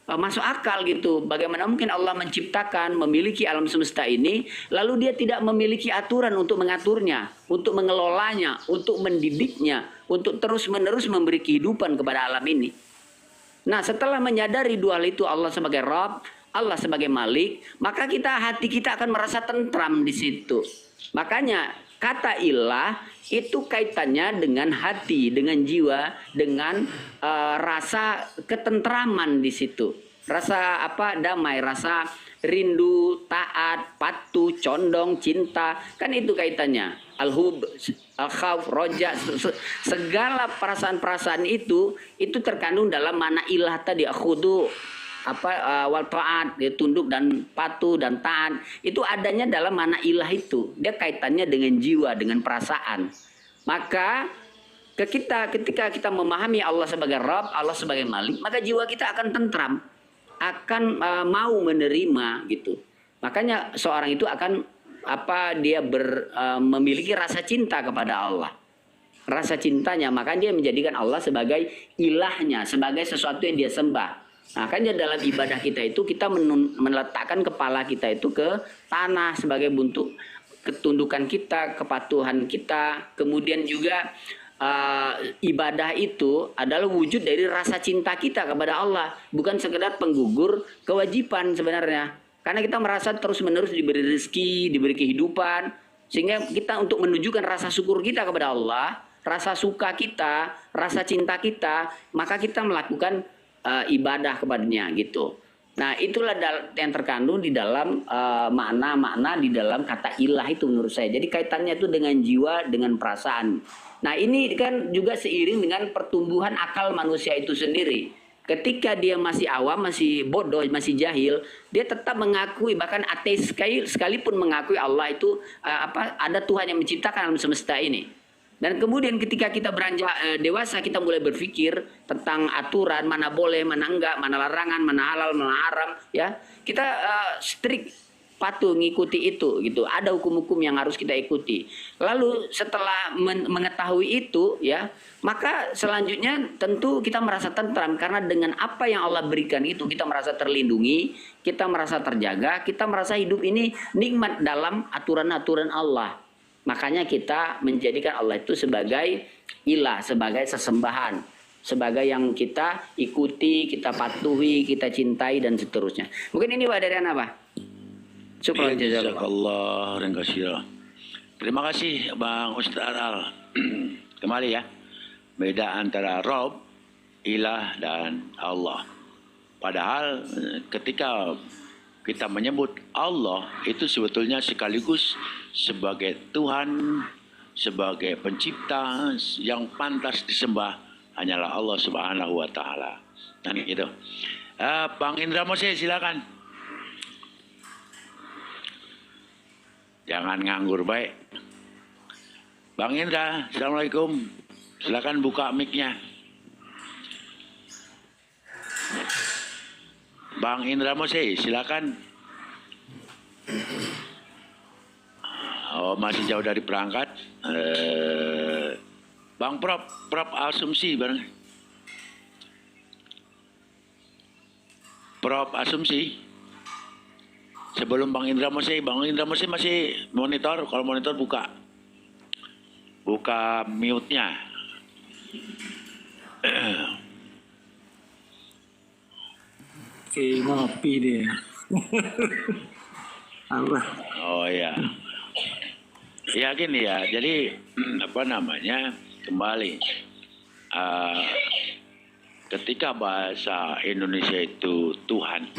masuk akal gitu. Bagaimana mungkin Allah menciptakan, memiliki alam semesta ini, lalu dia tidak memiliki aturan untuk mengaturnya, untuk mengelolanya, untuk mendidiknya, untuk terus-menerus memberi kehidupan kepada alam ini. Nah, setelah menyadari dua hal itu, Allah sebagai Rabb, Allah sebagai Malik, maka hati kita akan merasa tentram di situ. Makanya kata ilah itu kaitannya dengan hati, dengan jiwa, dengan rasa ketentraman di situ. Rasa damai, rasa rindu, taat, patuh, condong, cinta. Kan itu kaitannya. Al-hub, al-khawf, roja, segala perasaan-perasaan itu terkandung dalam makna ilah tadi, khudu, wal taat, dia tunduk dan patuh dan taat, itu adanya dalam makna ilah itu. Dia kaitannya dengan jiwa, dengan perasaan. Maka ketika kita memahami Allah sebagai Rabb, Allah sebagai Malik, maka jiwa kita akan tentram, akan mau menerima gitu. Makanya seorang itu akan memiliki rasa cinta kepada Allah. Rasa cintanya, maka dia menjadikan Allah sebagai ilahnya, sebagai sesuatu yang dia sembah. Makanya dalam ibadah kita itu kita meletakkan kepala kita itu ke tanah sebagai bentuk ketundukan kita, kepatuhan kita. Kemudian juga ibadah itu adalah wujud dari rasa cinta kita kepada Allah, bukan sekedar penggugur kewajiban sebenarnya. Karena kita merasa terus-menerus diberi rezeki, diberi kehidupan, sehingga kita untuk menunjukkan rasa syukur kita kepada Allah, rasa suka kita, rasa cinta kita, maka kita melakukan ibadah kepadanya gitu. Nah, itulah yang terkandung di dalam makna-makna di dalam kata ilah itu menurut saya. Jadi kaitannya itu dengan jiwa, dengan perasaan. Nah, ini kan juga seiring dengan pertumbuhan akal manusia itu sendiri. Ketika dia masih awam, masih bodoh, masih jahil, dia tetap mengakui, bahkan ateis sekalipun mengakui Allah itu ada Tuhan yang menciptakan alam semesta ini. Dan kemudian ketika kita beranjak dewasa, kita mulai berpikir tentang aturan, mana boleh, mana enggak, mana larangan, mana halal, mana haram, ya. Kita strict patuh ngikuti itu gitu. Ada hukum-hukum yang harus kita ikuti. Lalu setelah mengetahui itu ya, maka selanjutnya tentu kita merasa tentram karena dengan apa yang Allah berikan itu kita merasa terlindungi, kita merasa terjaga, kita merasa hidup ini nikmat dalam aturan-aturan Allah. Makanya kita menjadikan Allah itu sebagai ilah, sebagai sesembahan, sebagai yang kita ikuti, kita patuhi, kita cintai dan seterusnya. Mungkin ini Pak dari apa? Syukran jazakallah dan kasih. Terima kasih Bang Ustaz Al. Kembali ya. Beda antara Rob, ilah dan Allah. Padahal ketika kita menyebut Allah itu sebetulnya sekaligus sebagai Tuhan, sebagai pencipta yang pantas disembah hanyalah Allah Subhanahu wa taala. Dan itu. Bang Indra Mose silakan. Jangan nganggur baik. Bang Indra, Assalamualaikum. Silakan buka mic-nya. Bang Indra Mose, silakan. Oh, masih jauh dari perangkat. Bang Prof asumsi bareng. Prof asumsi. Sebelum Bang Indra Mose masih monitor. Kalau monitor buka mute-nya. Oke, ngopi dia. Apa? Oh ya. Ya gini ya. Jadi apa namanya? Kembali. Ketika bahasa Indonesia itu Tuhan.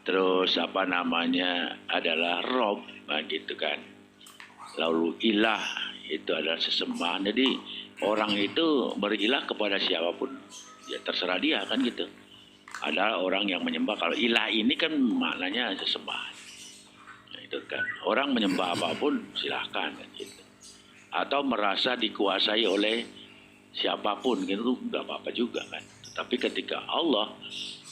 Terus apa namanya adalah Rob, gitu kan. Lalu ilah itu adalah sesembahan. Jadi orang itu berilah kepada siapapun. Ya terserah dia kan gitu. Ada orang yang menyembah, kalau ilah ini kan maknanya sesembahan. Nah, itu kan. Orang menyembah apapun silahkan kan gitu. Atau merasa dikuasai oleh siapapun gitu nggak apa-apa juga kan. Tetapi ketika Allah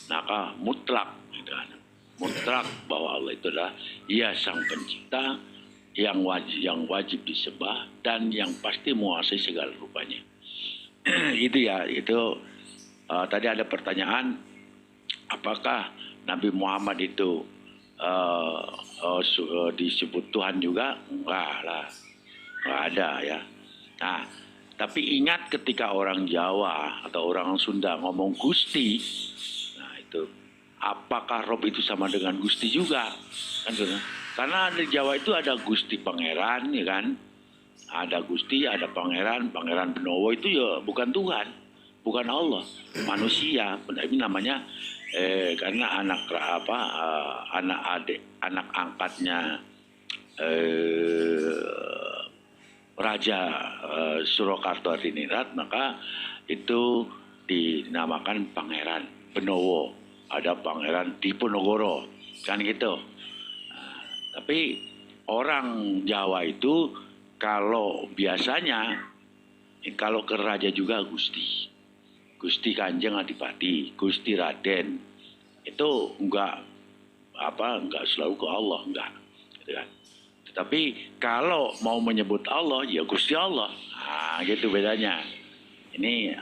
maka mutlak gitu kan. Mutlak bahwa Allah itu adalah Ia sang pencipta yang wajib disembah dan yang pasti menguasai segala rupanya. Itu ya, itu tadi ada pertanyaan apakah Nabi Muhammad itu disebut Tuhan juga? Enggak lah, enggak ada ya. Nah, tapi ingat ketika orang Jawa atau orang Sunda ngomong Gusti, nah itu apakah Rob itu sama dengan Gusti juga? Kan gitu. Karena di Jawa itu ada Gusti Pangeran, ya kan? Ada Gusti, ada Pangeran, Pangeran Benowo itu ya bukan Tuhan, bukan Allah, manusia. Ini namanya karena anak anak angkatnya Raja Surakarta Adiningrat, maka itu dinamakan Pangeran Benowo. Ada Pangeran Diponegoro, kan gitu. Nah, tapi orang Jawa itu kalau biasanya kalau ke raja juga Gusti, Gusti Kanjeng Adipati, Gusti Raden, itu enggak selalu ke Allah, enggak, gitu kan. Tetapi kalau mau menyebut Allah ya Gusti Allah, nah, gitu bedanya. Ini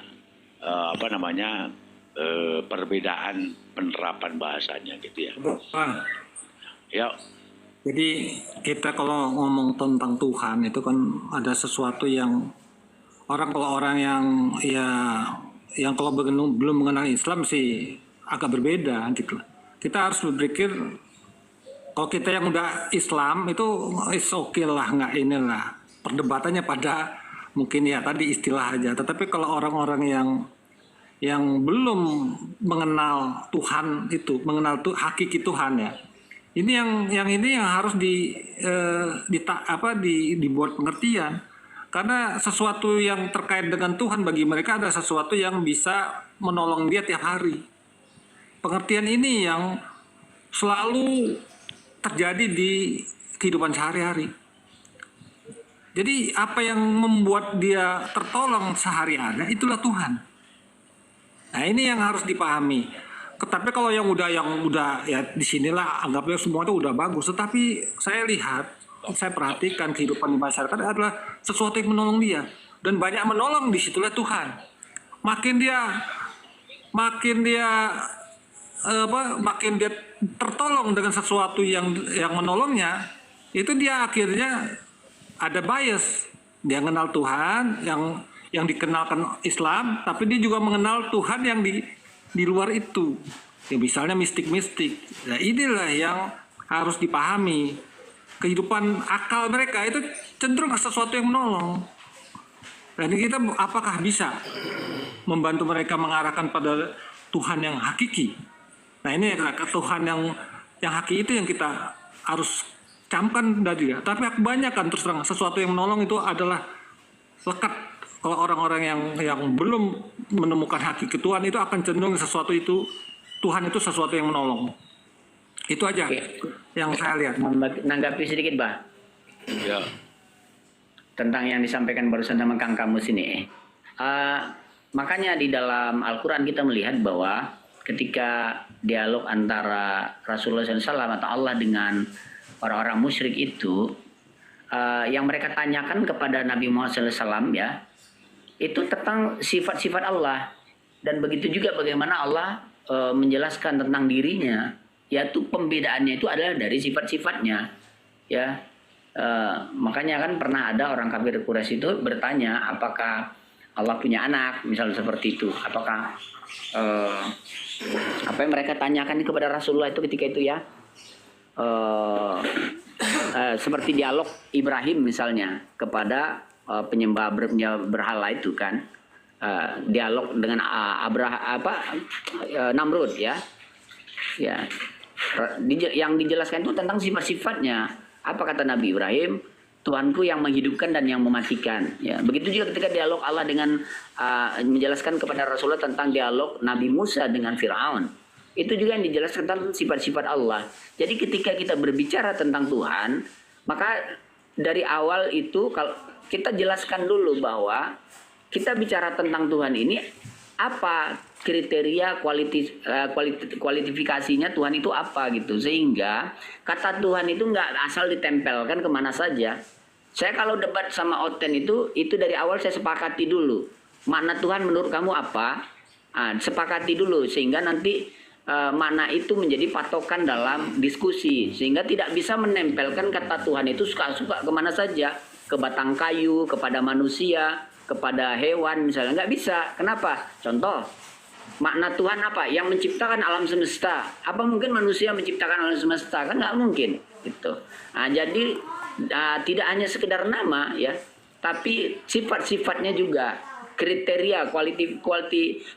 perbedaan penerapan bahasanya gitu ya. Bang, Ya. jadi kita kalau ngomong tentang Tuhan itu kan ada sesuatu yang kalau orang yang kalau belum mengenal Islam sih agak berbeda gitu. Kita harus berpikir kalau kita yang udah Islam itu oke lah, nggak inilah perdebatannya pada mungkin ya tadi istilah aja. Tetapi kalau orang-orang yang belum mengenal Tuhan itu, mengenal hakiki Tuhan ya. Ini yang harus dibuat pengertian. Karena sesuatu yang terkait dengan Tuhan bagi mereka ada sesuatu yang bisa menolong dia tiap hari. Pengertian ini yang selalu terjadi di kehidupan sehari-hari. Jadi apa yang membuat dia tertolong sehari-hari itulah Tuhan. Nah ini yang harus dipahami. Tapi kalau yang udah ya disinilah anggapnya semua itu udah bagus. Tetapi saya lihat, saya perhatikan kehidupan di masyarakat adalah sesuatu yang menolong dia, dan banyak menolong, disitulah Tuhan. Makin dia makin dia tertolong dengan sesuatu yang menolongnya, itu dia akhirnya ada bias. Dia mengenal Tuhan yang dikenalkan Islam, tapi dia juga mengenal Tuhan yang di luar itu. Ya misalnya mistik-mistik. Nah, inilah yang harus dipahami. Kehidupan akal mereka itu cenderung ke sesuatu yang menolong. Dan kita apakah bisa membantu mereka mengarahkan pada Tuhan yang hakiki? Nah, ini Tuhan yang hakiki itu yang kita harus camkan dari dia. Tapi kebanyakan terus terang sesuatu yang menolong itu adalah lekat. Kalau orang-orang yang belum menemukan hakiki Tuhan itu akan cenderung sesuatu itu, Tuhan itu sesuatu yang menolong. Itu aja yang saya lihat. Menanggapi sedikit, Bah. Ya. Tentang yang disampaikan barusan sama Kang Kamus ini. Makanya di dalam Al-Quran kita melihat bahwa ketika dialog antara Rasulullah SAW atau Allah dengan orang-orang musyrik itu, yang mereka tanyakan kepada Nabi Muhammad SAW ya, itu tentang sifat-sifat Allah. Dan begitu juga bagaimana Allah menjelaskan tentang dirinya, yaitu pembedaannya itu adalah dari sifat-sifatnya. Ya, makanya kan pernah ada orang kafir Quraisy itu bertanya apakah Allah punya anak, misalnya seperti itu. Apakah apa yang mereka tanyakan kepada Rasulullah itu ketika itu ya, seperti dialog Ibrahim misalnya kepada penyembah berhala itu kan, dialog dengan Namrud ya, yang dijelaskan itu tentang sifat-sifatnya. Apa kata Nabi Ibrahim? Tuhanku yang menghidupkan dan yang mematikan. Ya, begitu juga ketika dialog Allah dengan menjelaskan kepada Rasulullah tentang dialog Nabi Musa dengan Firaun. Itu juga yang dijelaskan tentang sifat-sifat Allah. Jadi ketika kita berbicara tentang Tuhan, maka dari awal itu kalau kita jelaskan dulu bahwa kita bicara tentang Tuhan ini apa kriteria kualifikasinya Tuhan itu apa gitu, sehingga kata Tuhan itu nggak asal ditempelkan kemana saja. Saya kalau debat sama Oten itu dari awal saya sepakati dulu makna Tuhan menurut kamu apa, sepakati dulu sehingga nanti makna itu menjadi patokan dalam diskusi, sehingga tidak bisa menempelkan kata Tuhan itu suka-suka kemana saja, ke batang kayu, kepada manusia, kepada hewan misalnya, nggak bisa. Kenapa? Contoh, makna Tuhan apa? Yang menciptakan alam semesta. Apa mungkin manusia menciptakan alam semesta? Kan nggak mungkin gitu. Jadi tidak hanya sekedar nama ya, tapi sifat-sifatnya juga, kriteria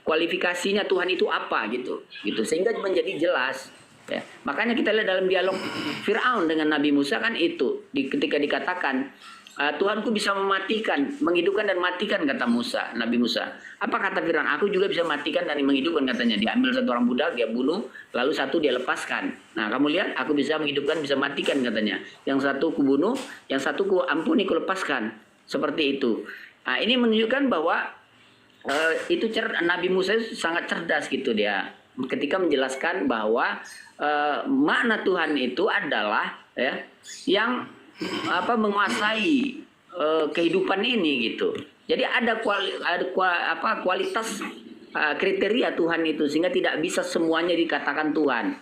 kualifikasinya Tuhan itu apa gitu sehingga menjadi jelas ya. Makanya kita lihat dalam dialog Firaun dengan Nabi Musa kan itu ketika dikatakan Tuhanku bisa mematikan, menghidupkan dan matikan, kata Nabi Musa. Apa kata Firaun? Aku juga bisa matikan dan menghidupkan, katanya. Diambil satu orang budak, dia bunuh, lalu satu dia lepaskan. Nah, kamu lihat, aku bisa menghidupkan, bisa matikan, katanya. Yang satu ku bunuh, yang satu ku ampuni, ku lepaskan. Seperti itu. Nah, ini menunjukkan bahwa itu Nabi Musa itu sangat cerdas gitu dia. Ketika menjelaskan bahwa makna Tuhan itu adalah ya, yang menguasai kehidupan ini gitu. Jadi ada kualitas kriteria Tuhan itu sehingga tidak bisa semuanya dikatakan Tuhan.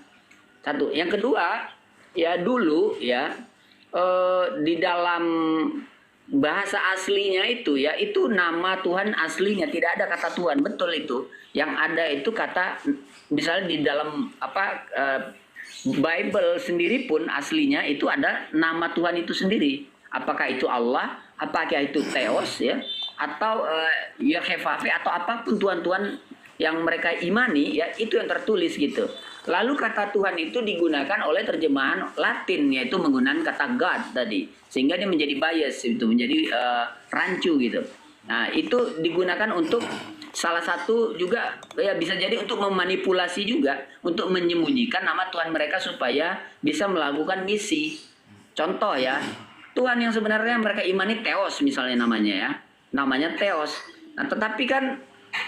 Satu, yang kedua ya dulu ya di dalam bahasa aslinya itu ya itu nama Tuhan aslinya tidak ada kata Tuhan, betul itu. Yang ada itu kata misalnya di dalam Bible sendiri pun aslinya itu ada nama Tuhan itu sendiri. Apakah itu Allah, apakah itu Theos ya, atau Yehovah atau apapun Tuhan-Tuhan yang mereka imani ya, itu yang tertulis gitu. Lalu kata Tuhan itu digunakan oleh terjemahan Latin, yaitu menggunakan kata God tadi, sehingga dia menjadi bias itu, menjadi rancu gitu. Nah, itu digunakan untuk salah satu juga ya bisa jadi untuk memanipulasi juga, untuk menyembunyikan nama Tuhan mereka supaya bisa melakukan misi. Contoh ya, Tuhan yang sebenarnya mereka imani Theos misalnya namanya ya, namanya Theos. Nah, tetapi kan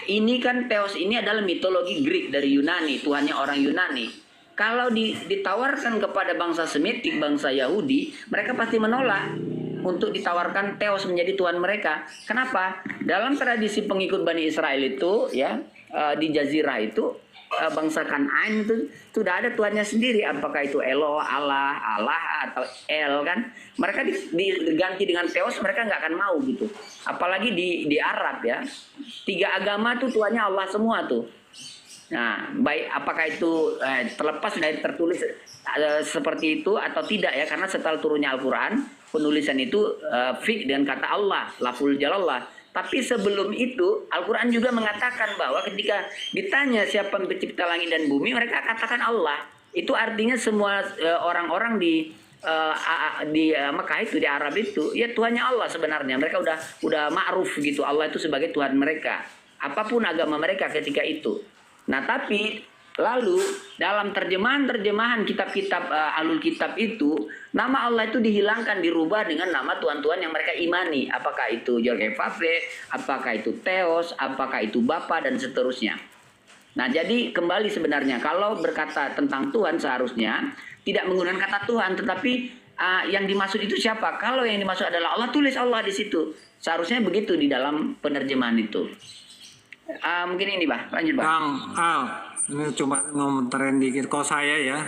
ini kan Theos ini adalah mitologi Greek dari Yunani, Tuhannya orang Yunani. Kalau ditawarkan kepada bangsa Semitik, bangsa Yahudi, mereka pasti menolak untuk ditawarkan Theos menjadi Tuhan mereka. Kenapa? Dalam tradisi pengikut Bani Israel itu, ya, di Jazirah itu, bangsa Kan'an itu sudah ada Tuhannya sendiri. Apakah itu Elo, Allah, atau El kan? Mereka diganti dengan Theos, mereka nggak akan mau gitu. Apalagi di Arab ya, 3 agama tuh Tuhannya Allah semua tuh. Nah, baik apakah itu terlepas dari tertulis seperti itu atau tidak ya, karena setelah turunnya Al-Quran, penulisan itu fix dengan kata Allah, lafzul jalallah. Tapi sebelum itu Al-Quran juga mengatakan bahwa ketika ditanya siapa yang pencipta langit dan bumi, mereka katakan Allah. Itu artinya semua orang-orang di Mekah itu, di Arab itu, ya Tuhannya Allah sebenarnya. Mereka udah ma'ruf gitu, Allah itu sebagai Tuhan mereka, apapun agama mereka ketika itu. Nah, tapi lalu dalam terjemahan kitab-kitab alul kitab itu, nama Allah itu dihilangkan, dirubah dengan nama Tuhan-Tuhan yang mereka imani. Apakah itu Yod-Heh-Vav-Heh, apakah itu Theos, apakah itu Bapa, dan seterusnya. Nah, jadi kembali sebenarnya kalau berkata tentang Tuhan seharusnya tidak menggunakan kata Tuhan, tetapi yang dimaksud itu siapa? Kalau yang dimaksud adalah Allah, tulis Allah di situ. Seharusnya begitu di dalam penerjemahan itu. Mungkin ini, Bah. Lanjut, Bah. Bang Al, ini coba ngomentarin dikit. Kalau saya ya,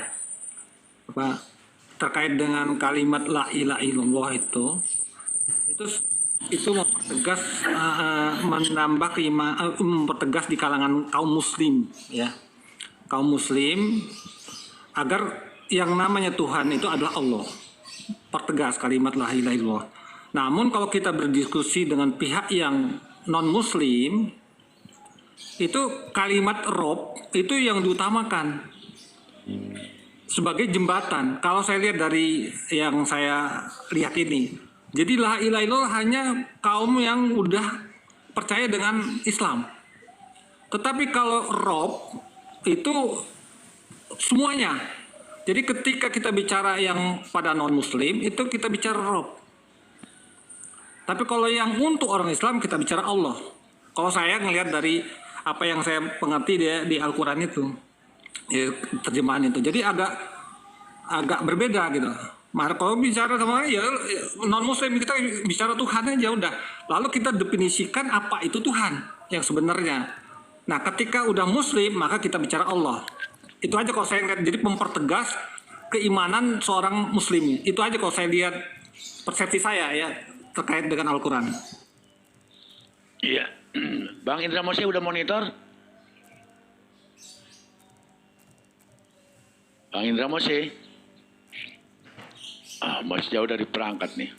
terkait dengan kalimat la ilaha illallah itu mempertegas mempertegas di kalangan kaum muslim ya, kaum muslim, agar yang namanya Tuhan itu adalah Allah. Pertegas kalimat la ilaha illallah. Namun kalau kita berdiskusi dengan pihak yang non muslim, itu kalimat Rob itu yang diutamakan sebagai jembatan. Kalau saya lihat dari yang saya lihat ini, jadi la ilaha illallah hanya kaum yang udah percaya dengan Islam. Tetapi kalau Rob itu semuanya. Jadi ketika kita bicara yang pada non muslim itu kita bicara Rob. Tapi kalau yang untuk orang Islam kita bicara Allah. Kalau saya ngelihat dari apa yang saya mengerti di Al-Quran itu, ya, terjemahan itu, jadi agak berbeda gitu. Maka kalau bicara sama ya non muslim, kita bicara Tuhan aja udah. Lalu kita definisikan apa itu Tuhan yang sebenarnya. Nah, ketika udah muslim maka kita bicara Allah. Itu aja kalau saya lihat. Jadi mempertegas keimanan seorang muslim. Itu aja kalau saya lihat, persepsi saya ya terkait dengan Al-Quran. Iya. Bang Indra Mose udah monitor? Bang Indra Mose? Masih jauh dari perangkat nih.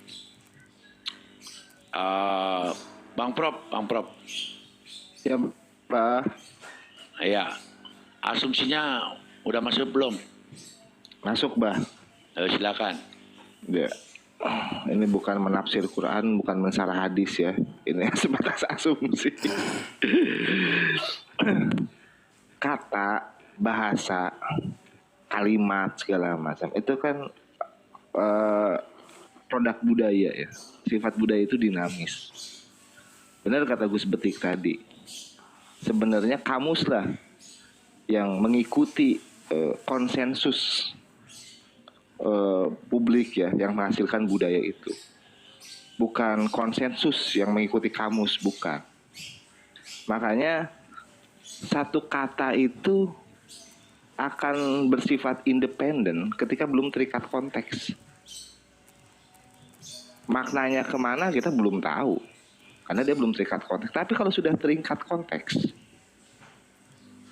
Bang Prop. Ya, Pak. Ya. Asumsinya udah masuk belum? Masuk, Bah. Silakan. Ya. Ini bukan menafsir Quran, bukan mensarah hadis ya. Ini sebatas asumsi. Kata, bahasa, kalimat segala macam itu kan produk budaya ya. Sifat budaya itu dinamis. Benar kata Gus Betik tadi. Sebenarnya kamus lah yang mengikuti konsensus publik ya, yang menghasilkan budaya itu. Bukan konsensus yang mengikuti kamus, bukan. Makanya satu kata itu akan bersifat independen ketika belum terikat konteks. Maknanya kemana kita belum tahu, karena dia belum terikat konteks. Tapi kalau sudah terikat konteks,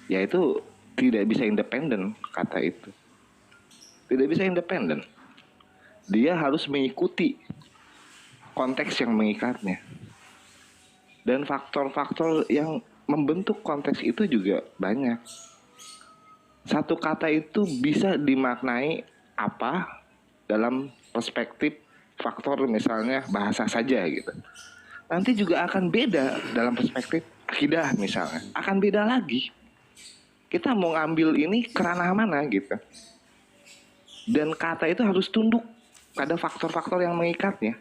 ya itu tidak bisa independen kata itu. Tidak bisa independen. Dia harus mengikuti konteks yang mengikatnya. Dan faktor-faktor yang membentuk konteks itu juga banyak. Satu kata itu bisa dimaknai apa dalam perspektif faktor misalnya bahasa saja gitu. Nanti juga akan beda dalam perspektif akidah misalnya. Akan beda lagi. Kita mau ngambil ini ke ranah mana gitu. Dan kata itu harus tunduk pada faktor-faktor yang mengikatnya.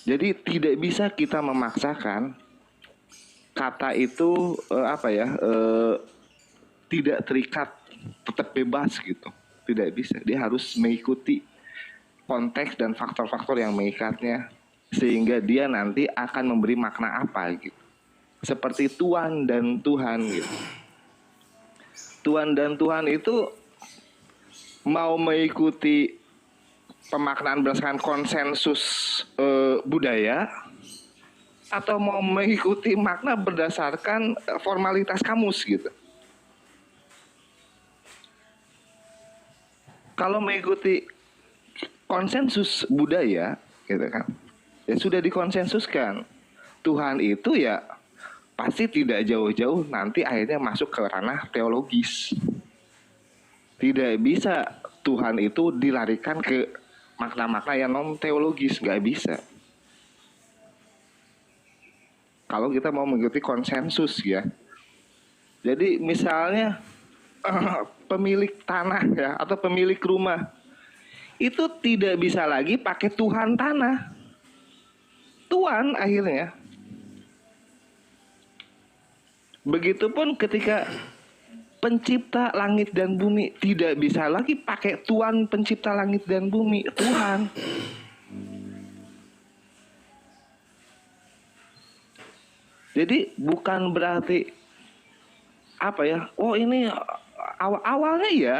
Jadi tidak bisa kita memaksakan kata itu tidak terikat, tetap bebas gitu. Tidak bisa. Dia harus mengikuti konteks dan faktor-faktor yang mengikatnya sehingga dia nanti akan memberi makna apa gitu. Seperti Tuhan dan Tuhan gitu. Tuhan dan Tuhan itu mau mengikuti pemaknaan berdasarkan konsensus budaya atau mau mengikuti makna berdasarkan formalitas kamus gitu. Kalau mengikuti konsensus budaya gitu kan, ya sudah dikonsensuskan Tuhan itu ya pasti tidak jauh-jauh nanti akhirnya masuk ke ranah teologis. Tidak bisa Tuhan itu dilarikan ke makna-makna yang non teologis, nggak bisa. Kalau kita mau mengikuti konsensus ya. Jadi misalnya pemilik tanah ya atau pemilik rumah itu tidak bisa lagi pakai Tuhan tanah. Tuhan akhirnya. Begitupun ketika pencipta langit dan bumi tidak bisa lagi pakai Tuhan pencipta langit dan bumi, Tuhan. Jadi bukan berarti apa ya? Oh ini awalnya ya,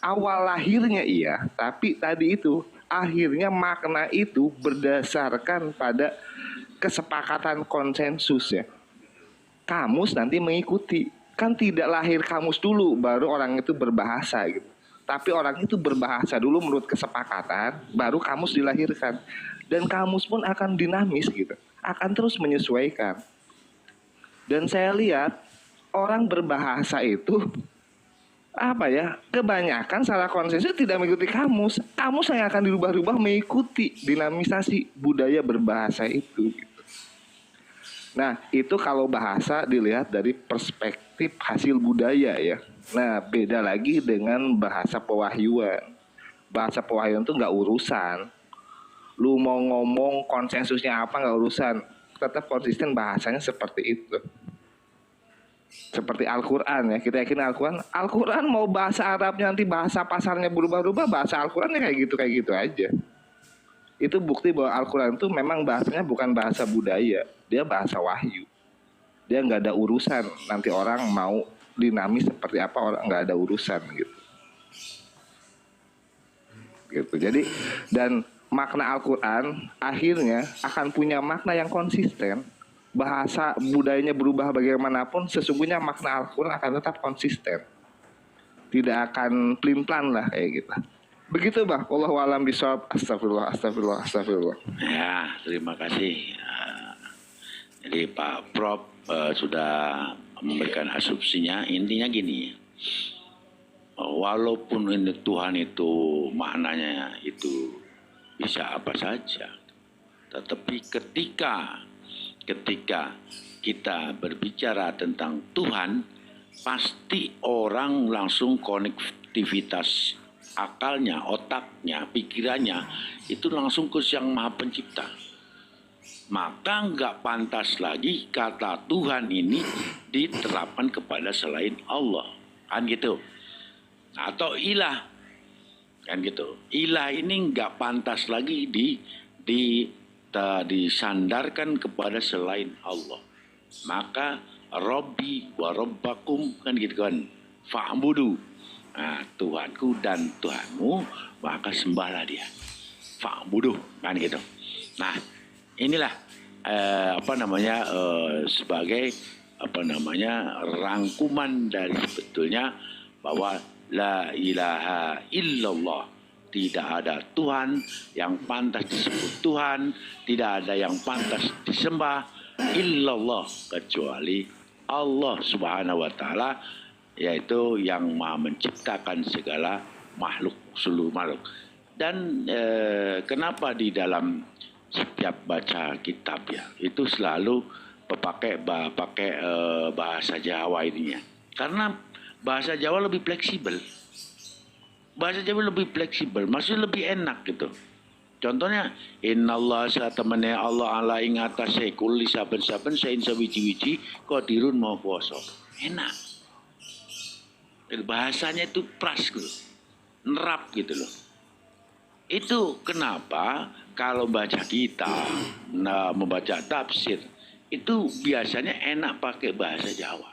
awal lahirnya iya, tapi tadi itu akhirnya makna itu berdasarkan pada kesepakatan konsensus ya. Kamus nanti mengikuti. Kan tidak lahir kamus dulu baru orang itu berbahasa gitu. Tapi orang itu berbahasa dulu menurut kesepakatan, baru kamus dilahirkan. Dan kamus pun akan dinamis gitu. Akan terus menyesuaikan. Dan saya lihat orang berbahasa itu apa ya? Kebanyakan secara konsensus tidak mengikuti kamus. Kamus yang akan dirubah-rubah mengikuti dinamisasi budaya berbahasa itu gitu. Nah, itu kalau bahasa dilihat dari perspektif hasil budaya ya. Nah, beda lagi dengan bahasa pewahyuan. Bahasa pewahyuan itu nggak urusan. Lu mau ngomong konsensusnya apa nggak urusan. Tetap konsisten bahasanya seperti itu. Seperti Al-Quran ya. Kita yakin Al-Quran mau bahasa Arabnya nanti bahasa pasarnya berubah-ubah. Bahasa Al-Qurannya kayak gitu aja. Itu bukti bahwa Al-Quran itu memang bahasanya bukan bahasa budaya. Dia bahasa wahyu. Dia nggak ada urusan. Nanti orang mau dinamis seperti apa, orang nggak ada urusan gitu. Gitu. Jadi dan makna Al-Quran akhirnya akan punya makna yang konsisten. Bahasa budayanya berubah bagaimanapun, sesungguhnya makna Al-Quran akan tetap konsisten. Tidak akan pelin-pelan lah kayak gitu. Begitu Bang, Allahu a'lam bishawab. Astagfirullah. Ya, terima kasih. Jadi Pak Prof sudah memberikan asumsinya. Intinya gini, walaupun ini Tuhan itu maknanya itu bisa apa saja, tetapi ketika kita berbicara tentang Tuhan, pasti orang langsung konektivitas akalnya, otaknya, pikirannya itu langsung ke Yang Maha Pencipta. Maka nggak pantas lagi kata Tuhan ini diterapkan kepada selain Allah, kan gitu. Atau ilah, kan gitu. Ilah ini nggak pantas lagi disandarkan kepada selain Allah. Maka Rabbi wa Rabbakum, kan gitu kan. Fa'budu. Nah, Tuhanku dan Tuhanmu, maka sembahlah dia. Fa'budu, kan gitu. Nah, inilah sebagai rangkuman dari sebetulnya bahwa la ilaha illallah, tidak ada Tuhan yang pantas disebut Tuhan, tidak ada yang pantas disembah illallah kecuali Allah Subhanahu wa taala, yaitu yang Maha menciptakan segala makhluk, seluruh makhluk. Dan kenapa di dalam setiap baca kitab ya itu selalu pakai bahasa Jawa ininya? Karena bahasa Jawa lebih fleksibel. Bahasa Jawa lebih fleksibel, maksudnya lebih enak gitu. Contohnya, innallaha satamane Allah ala ing atase kulli saben-saben sain sawiji-wiji qadirun mau kuwasa. Enak. Bahasanya itu pras gitu. Nerap gitu loh. Itu kenapa kalau baca kitab, membaca tafsir, itu biasanya enak pakai bahasa Jawa.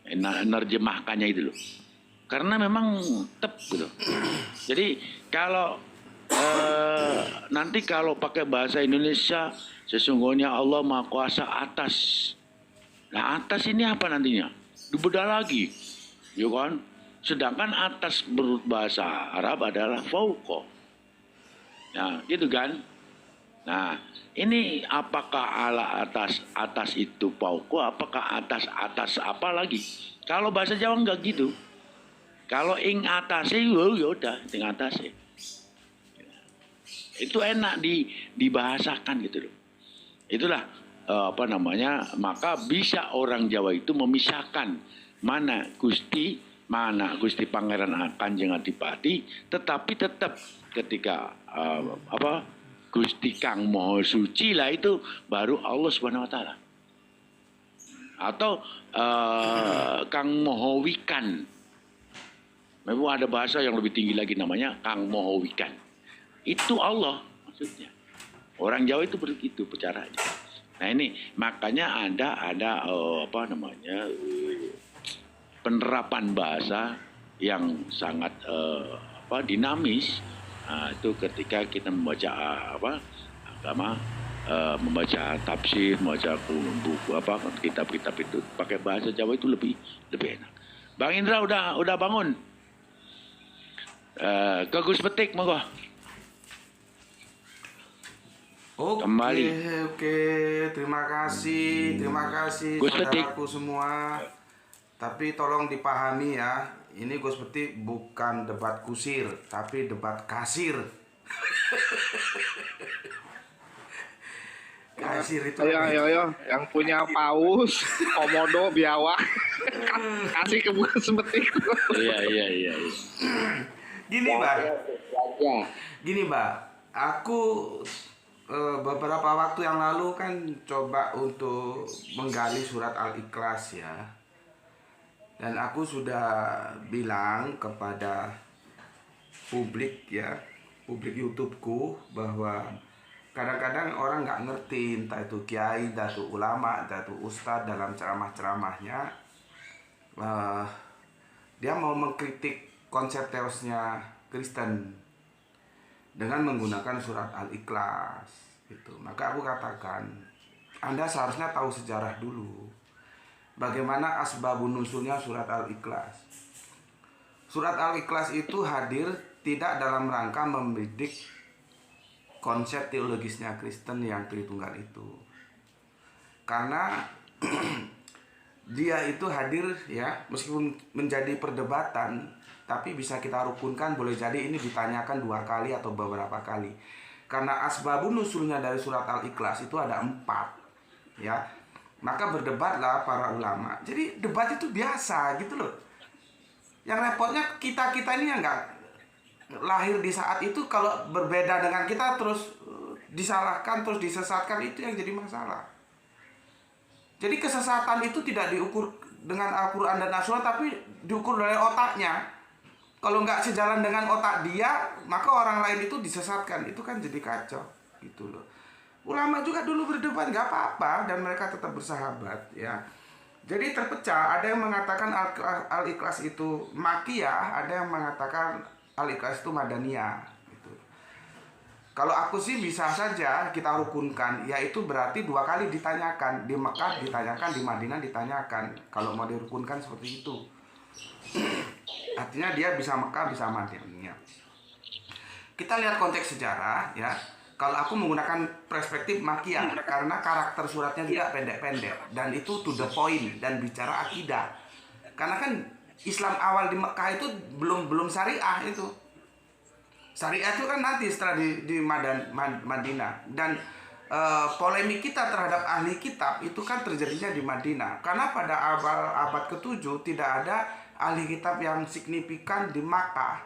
Enak nerjemahkannya itu loh. Karena memang tep gitu. Jadi kalau nanti kalau pakai bahasa Indonesia, sesungguhnya Allah Maha Kuasa atas. Nah atas ini apa nantinya? Dibedah lagi, ya kan? Sedangkan atas menurut bahasa Arab adalah fauqa. Nah, gitu kan? Nah, ini apakah ala atas itu fauqa? Apakah atas apa lagi? Kalau bahasa Jawa enggak gitu. Kalau ing atase ya udah ing atase. Itu enak dibahasakan gitu loh. Itulah maka bisa orang Jawa itu memisahkan mana Gusti Pangeran Kanjeng Adipati, tetapi tetap ketika Gusti Kang Maha Suci lah itu baru Allah Subhanahu wa taala. Atau Kang Maha Wikan. Memang ada bahasa yang lebih tinggi lagi namanya Kang Maha Wikan. Itu Allah maksudnya. Orang Jawa itu begitu bicaranya. Nah ini makanya ada penerapan bahasa yang sangat dinamis. Nah, itu ketika kita membaca agama, membaca tafsir, membaca buku kitab-kitab itu pakai bahasa Jawa itu lebih enak. Bang Indra udah bangun. Ke Gus Petik monggo. Oke, terima kasih Gus Petik. saudaraku semua. Tapi tolong dipahami ya, ini Gus Petik bukan debat kusir, tapi debat kasir. Kasir itu Ayo, yang punya paus, komodo, biawak, kasih ke Gus Petik. Iya. Gini, Mbak. Aku beberapa waktu yang lalu kan coba untuk menggali surat Al-Ikhlas ya. Dan aku sudah bilang kepada publik YouTubeku bahwa kadang-kadang orang nggak ngerti, entah itu kiai, entah itu ulama, entah itu ustadz dalam ceramah-ceramahnya, dia mau mengkritik konsep teosnya Kristen dengan menggunakan surat Al-Ikhlas gitu. Maka aku katakan, Anda seharusnya tahu sejarah dulu. Bagaimana asbabun nusulnya surat Al-Ikhlas. Surat Al-Ikhlas itu hadir tidak dalam rangka membidik konsep teologisnya Kristen yang Tritunggal itu. Karena dia itu hadir ya, meskipun menjadi perdebatan, tapi bisa kita rukunkan, boleh jadi ini ditanyakan 2 kali atau beberapa kali. Karena asbabun nusulnya dari surat Al-Ikhlas itu ada 4 ya. Maka berdebatlah para ulama. Jadi debat itu biasa gitu loh. Yang repotnya kita ini yang nggak lahir di saat itu, kalau berbeda dengan kita terus disalahkan, terus disesatkan, itu yang jadi masalah. Jadi kesesatan itu tidak diukur dengan Al-Quran dan As-Sunnah, tapi diukur dari otaknya. Kalau nggak sejalan dengan otak dia, maka orang lain itu disesatkan. Itu kan jadi kacau gitu loh. Ulama juga dulu berdebat nggak apa-apa, dan mereka tetap bersahabat ya. Jadi terpecah, ada yang mengatakan Al-Ikhlas itu Makiyah, ada yang mengatakan Al-Ikhlas itu Madaniyah gitu. Kalau aku sih bisa saja kita rukunkan, yaitu berarti 2 kali ditanyakan, di Mekah ditanyakan, di Madinah ditanyakan. Kalau mau dirukunkan seperti itu, artinya dia bisa Mekah, bisa Madinah. Kita lihat konteks sejarah ya. Kalau aku menggunakan perspektif Makiyah, karena karakter suratnya juga pendek-pendek dan itu to the point dan bicara akidah. Karena kan Islam awal di Mekah itu belum syariah itu. Syariah itu kan nanti setelah di Madinah. Dan polemik kita terhadap ahli kitab itu kan terjadinya di Madinah. Karena pada abad ke-7 tidak ada ahli kitab yang signifikan di Makkah.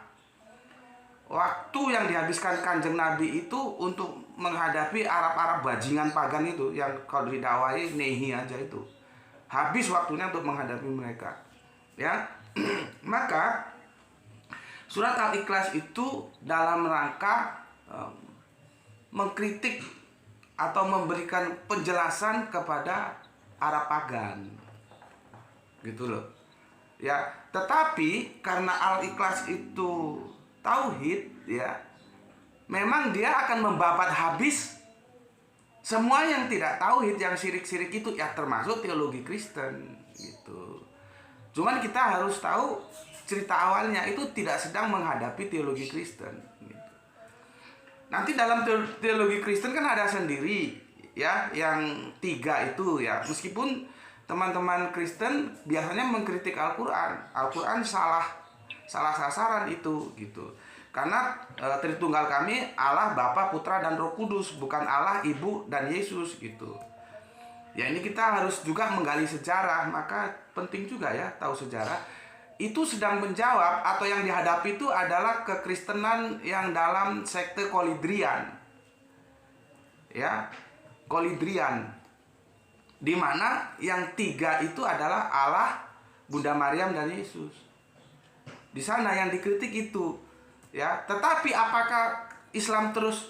waktu yang dihabiskan Kanjeng Nabi itu untuk menghadapi Arab-Arab bajingan pagan itu, yang kalau didakwai nehi aja itu. Habis waktunya untuk menghadapi mereka. Ya. Maka surat Al-Ikhlas itu dalam rangka mengkritik atau memberikan penjelasan kepada Arab pagan. Gitu loh. Ya, tetapi karena Al-Ikhlas itu tauhid, ya, memang dia akan membabat habis semua yang tidak tauhid, yang syirik-syirik itu, ya termasuk teologi Kristen gitu. Cuman kita harus tahu cerita awalnya itu tidak sedang menghadapi teologi Kristen gitu. Nanti dalam teologi Kristen kan ada sendiri ya, yang 3 itu ya. Meskipun teman-teman Kristen biasanya mengkritik Al-Quran. Al-Quran salah sasaran itu gitu. Karena Tritunggal kami Allah Bapa, Putra, dan Roh Kudus, bukan Allah, Ibu, dan Yesus gitu. Ya ini kita harus juga menggali sejarah, maka penting juga ya tahu sejarah. Itu sedang menjawab atau yang dihadapi itu adalah kekristenan yang dalam sekte Kolidrian. Ya, Kolidrian. Di mana yang 3 itu adalah Allah, Bunda Maryam, dan Yesus. Di sana yang dikritik itu. Ya, tetapi apakah Islam terus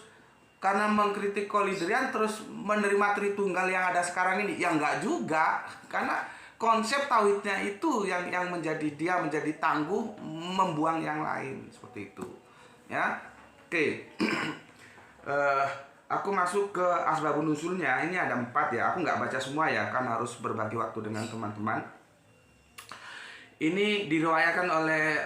karena mengkritik Kolidrian terus menerima Tritunggal yang ada sekarang ini? Ya enggak juga, karena konsep tauhidnya itu yang menjadi tangguh, membuang yang lain seperti itu. Ya, oke. Aku masuk ke asbabun nuzulnya. Ini ada 4 ya. Aku nggak baca semua ya, kan harus berbagi waktu dengan teman-teman. Ini diriwayatkan oleh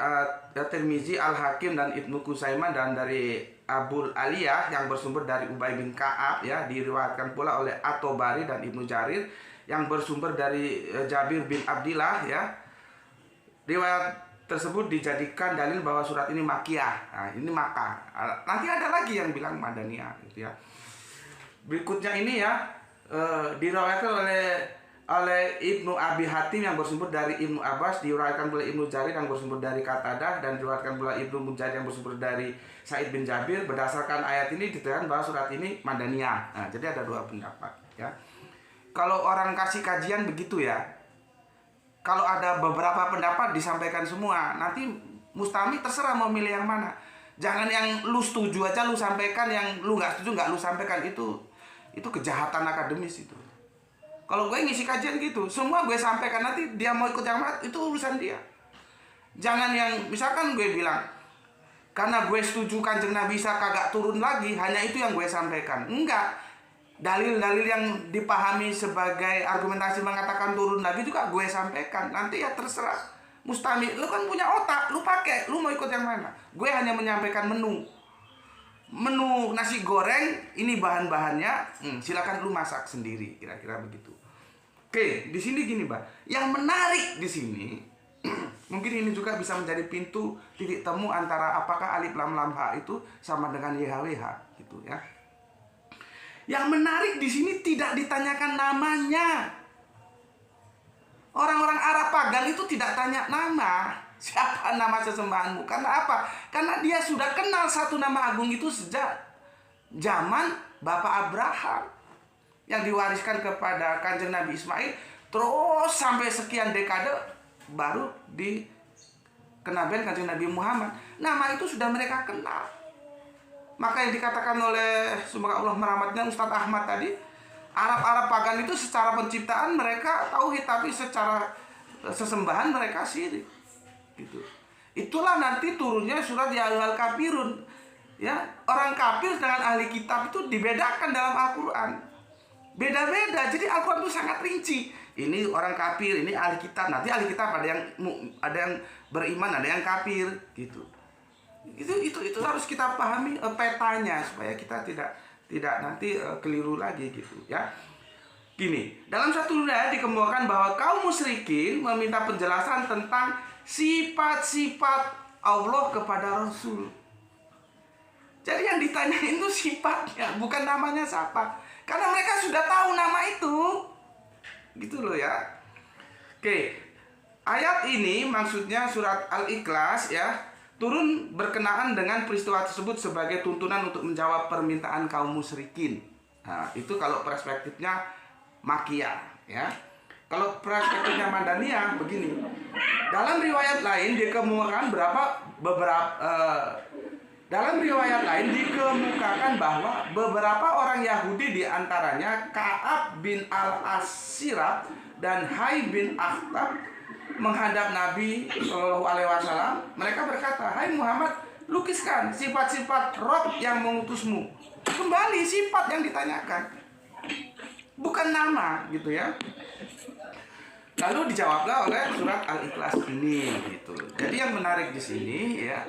Tirmizi, Al-Hakim, dan Ibnu Kusaiman, dan dari Abul Aliyah yang bersumber dari Ubay bin Ka'ab ya. Diriwayatkan pula oleh At-Tabari dan Ibnu Jarir yang bersumber dari Jabir bin Abdillah ya. Riwayat tersebut dijadikan dalil bahwa surat ini Makkiyah. Nah, ini Makkah. Nanti ada lagi yang bilang Madaniyah gitu ya. Berikutnya ini ya, diriwayatkan oleh Ibnu Abi Hatim yang bersumber dari Ibnu Abbas, diriwayatkan oleh Ibnu Jarir yang bersumber dari Qatadah, dan diriwayatkan pula Ibnu Munjadir yang bersumber dari Sa'id bin Jabir. Berdasarkan ayat ini diterangkan bahwa surat ini Madaniyah. Nah, jadi ada 2 pendapat ya. Kalau orang kasih kajian begitu ya. Kalau ada beberapa pendapat disampaikan semua, nanti Mustami terserah mau milih yang mana. Jangan yang lu setuju aja lu sampaikan, yang lu nggak setuju nggak lu sampaikan. Itu kejahatan akademis itu. Kalau gue ngisi kajian gitu, semua gue sampaikan, nanti dia mau ikut yang mana, itu urusan dia. Jangan yang, misalkan gue bilang, karena gue setuju Kanjeng Nabi Isa kagak turun lagi, hanya itu yang gue sampaikan. Enggak. Dalil-dalil yang dipahami sebagai argumentasi mengatakan turun lagi juga gue sampaikan. Nanti ya terserah. Mustami, lu kan punya otak, lu pakai, lu mau ikut yang mana. Gue hanya menyampaikan menu nasi goreng, ini bahan-bahannya, silakan lu masak sendiri, kira-kira begitu. Oke, di sini gini, Mbak. Yang menarik di sini, mungkin ini juga bisa menjadi pintu titik temu antara apakah alif lam lam ha itu sama dengan YHWH gitu ya. Yang menarik di sini tidak ditanyakan namanya. Orang-orang Arab pagan itu tidak tanya nama. Siapa nama sesembahanmu? Karena apa? Karena dia sudah kenal satu nama agung itu sejak zaman Bapak Abraham yang diwariskan kepada Kanjeng Nabi Ismail, terus sampai sekian dekade baru dikenabian Kanjeng Nabi Muhammad. Nama itu sudah mereka kenal. Maka yang dikatakan oleh semoga Allah merahmatnya Ustadz Ahmad tadi, Arab-Arab pagan itu secara penciptaan mereka tauhid, tapi secara sesembahan mereka syirik. Gitu. Itulah nanti turunnya surat Ya Ayyuhal Kafirun. Ya, orang kafir dengan ahli kitab itu dibedakan dalam Al-Qur'an. Beda-beda. Jadi Al-Qur'an itu sangat rinci. Ini orang kafir, ini ahli kitab. Nanti ahli kitab ada yang beriman, ada yang kafir gitu. Itu harus kita pahami petanya supaya kita tidak nanti keliru lagi gitu ya. Gini, dalam satu ayat dikemukakan bahwa kaum musyrikin meminta penjelasan tentang sifat-sifat Allah kepada Rasul. Jadi yang ditanyain itu sifatnya, bukan namanya siapa. Karena mereka sudah tahu nama itu. Gitu loh ya. Oke. Ayat ini maksudnya surat Al-Ikhlas ya. turun berkenaan dengan peristiwa tersebut sebagai tuntunan untuk menjawab permintaan kaum musyrikin. Nah, itu kalau perspektifnya Makiyah, ya. Kalau perspektifnya Madaniyah begini. Dalam riwayat lain dikemukakan dalam riwayat lain dikemukakan bahwa beberapa orang Yahudi diantaranya Ka'ab bin al-Asirab dan Hai bin Akhtab menghadap Nabi Shallallahu Alaihi Wasallam. Mereka berkata, "Hai Muhammad, lukiskan sifat-sifat Rob yang mengutusmu." Kembali sifat yang ditanyakan, bukan nama, gitu ya. Lalu dijawablah oleh surat Al-Ikhlas ini, gitu. Jadi yang menarik di sini, ya,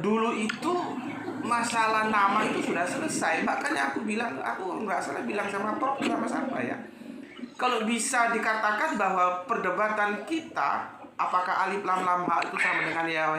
dulu itu masalah nama itu sudah selesai. Makanya aku nggak salah bilang sama Prof sama siapa ya. Kalau bisa dikatakan bahwa perdebatan kita apakah alif lam lam ha itu sama dengan ya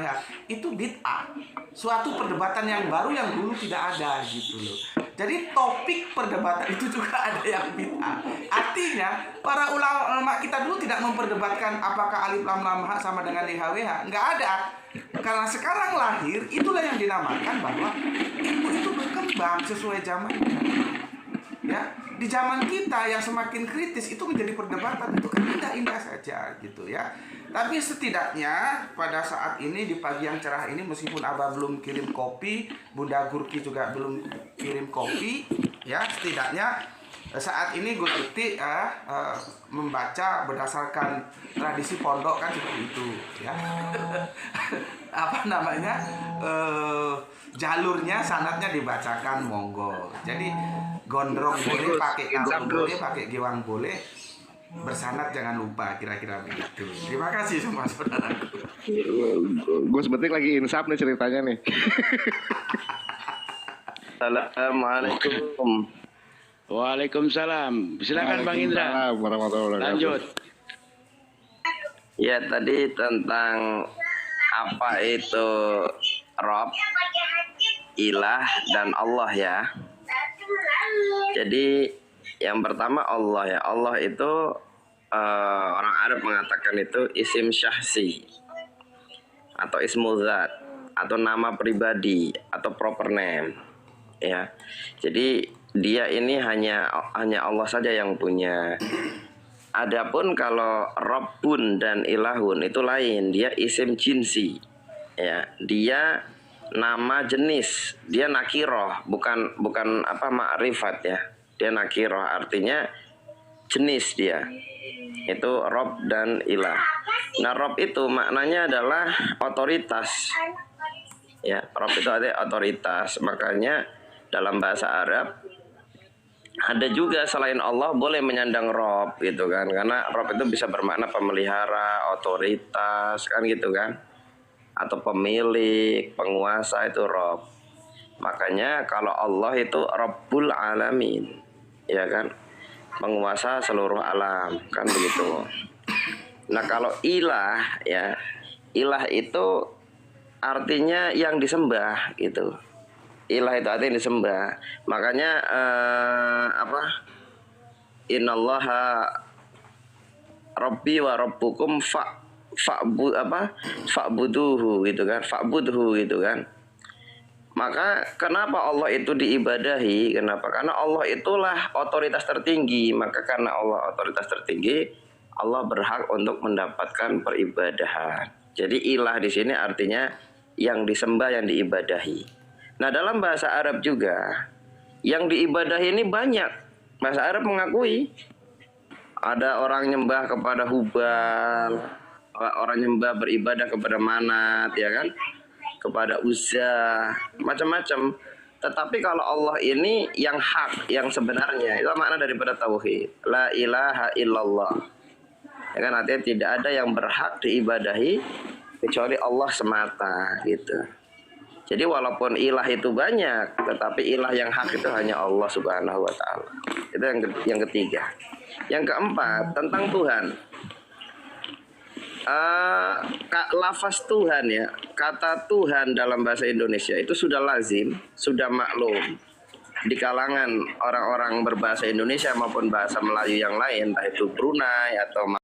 itu bid'ah. Suatu perdebatan yang baru yang dulu tidak ada, gitu loh. Jadi topik perdebatan itu juga ada yang bid'ah. Artinya para ulama kita dulu tidak memperdebatkan apakah alif lam lam ha sama dengan YHWH. Nggak ada. Karena sekarang lahir, itulah yang dinamakan bahwa ilmu itu berkembang sesuai zamannya. Ya, di zaman kita yang semakin kritis itu menjadi perdebatan itu kan indah-indah saja, gitu ya. Tapi setidaknya pada saat ini di pagi yang cerah ini, meskipun Abah belum kirim kopi, Bunda Gurki juga belum kirim kopi, ya, setidaknya saat ini Gus Uti membaca berdasarkan tradisi pondok kan seperti itu, ya. Apa namanya, jalurnya sanatnya dibacakan, monggo. Jadi gondrong boleh, pakai kalung boleh, pakai giwang boleh, bersanat jangan lupa, kira-kira begitu. Terima kasih semua saudara. Gue sebentar lagi insaf nih ceritanya nih. Assalamualaikum. Waalaikumsalam. Silakan Bang Indra. Lanjut. Ya, tadi tentang apa itu Rob, ilah dan Allah ya. Jadi yang pertama Allah ya. Allah itu orang Arab mengatakan itu isim syahsi atau ismu zat atau nama pribadi atau proper name ya. Jadi dia ini hanya Allah saja yang punya. Adapun kalau Rabbun dan Ilahun itu lain, dia isim jinsi ya. Dia nama jenis, dia nakiroh, bukan apa makrifat ya. Dia nakiroh, artinya jenis dia. Itu Rob dan Ilah. Nah, Rob itu maknanya adalah otoritas. Ya, Rob itu artinya otoritas. Makanya dalam bahasa Arab ada juga selain Allah boleh menyandang Rob gitu kan. Karena Rob itu bisa bermakna pemelihara, otoritas kan gitu kan. Atau pemilik, penguasa itu Rob. Makanya kalau Allah itu Rabbul Alamin, ya kan, penguasa seluruh alam kan begitu. Nah kalau ilah ya, ilah itu artinya yang disembah gitu. Ilah itu artinya disembah. Makanya Innallaha Rabbi wa Rabbukum fa'buduhu gitu kan, fa'budhu gitu kan. Maka kenapa Allah itu diibadahi? Kenapa? Karena Allah itulah otoritas tertinggi. Maka karena Allah otoritas tertinggi, Allah berhak untuk mendapatkan peribadahan. Jadi ilah di sini artinya yang disembah, yang diibadahi. Nah dalam bahasa Arab juga yang diibadahi ini banyak. Bahasa Arab mengakui ada orang nyembah kepada Hubal, orang nyembah beribadah kepada Manat, ya kan, kepada Uzza, macam-macam. Tetapi kalau Allah ini yang hak, yang sebenarnya, itu makna daripada tauhid. La ilaha illallah. Ya kan, artinya tidak ada yang berhak diibadahi kecuali Allah semata gitu. Jadi walaupun ilah itu banyak, tetapi ilah yang hak itu hanya Allah Subhanahu wa taala. Itu yang ketiga. Yang keempat, tentang Tuhan. Lafaz Tuhan ya, kata Tuhan dalam bahasa Indonesia itu sudah lazim, sudah maklum di kalangan orang-orang berbahasa Indonesia maupun bahasa Melayu yang lain, entah itu Brunei atau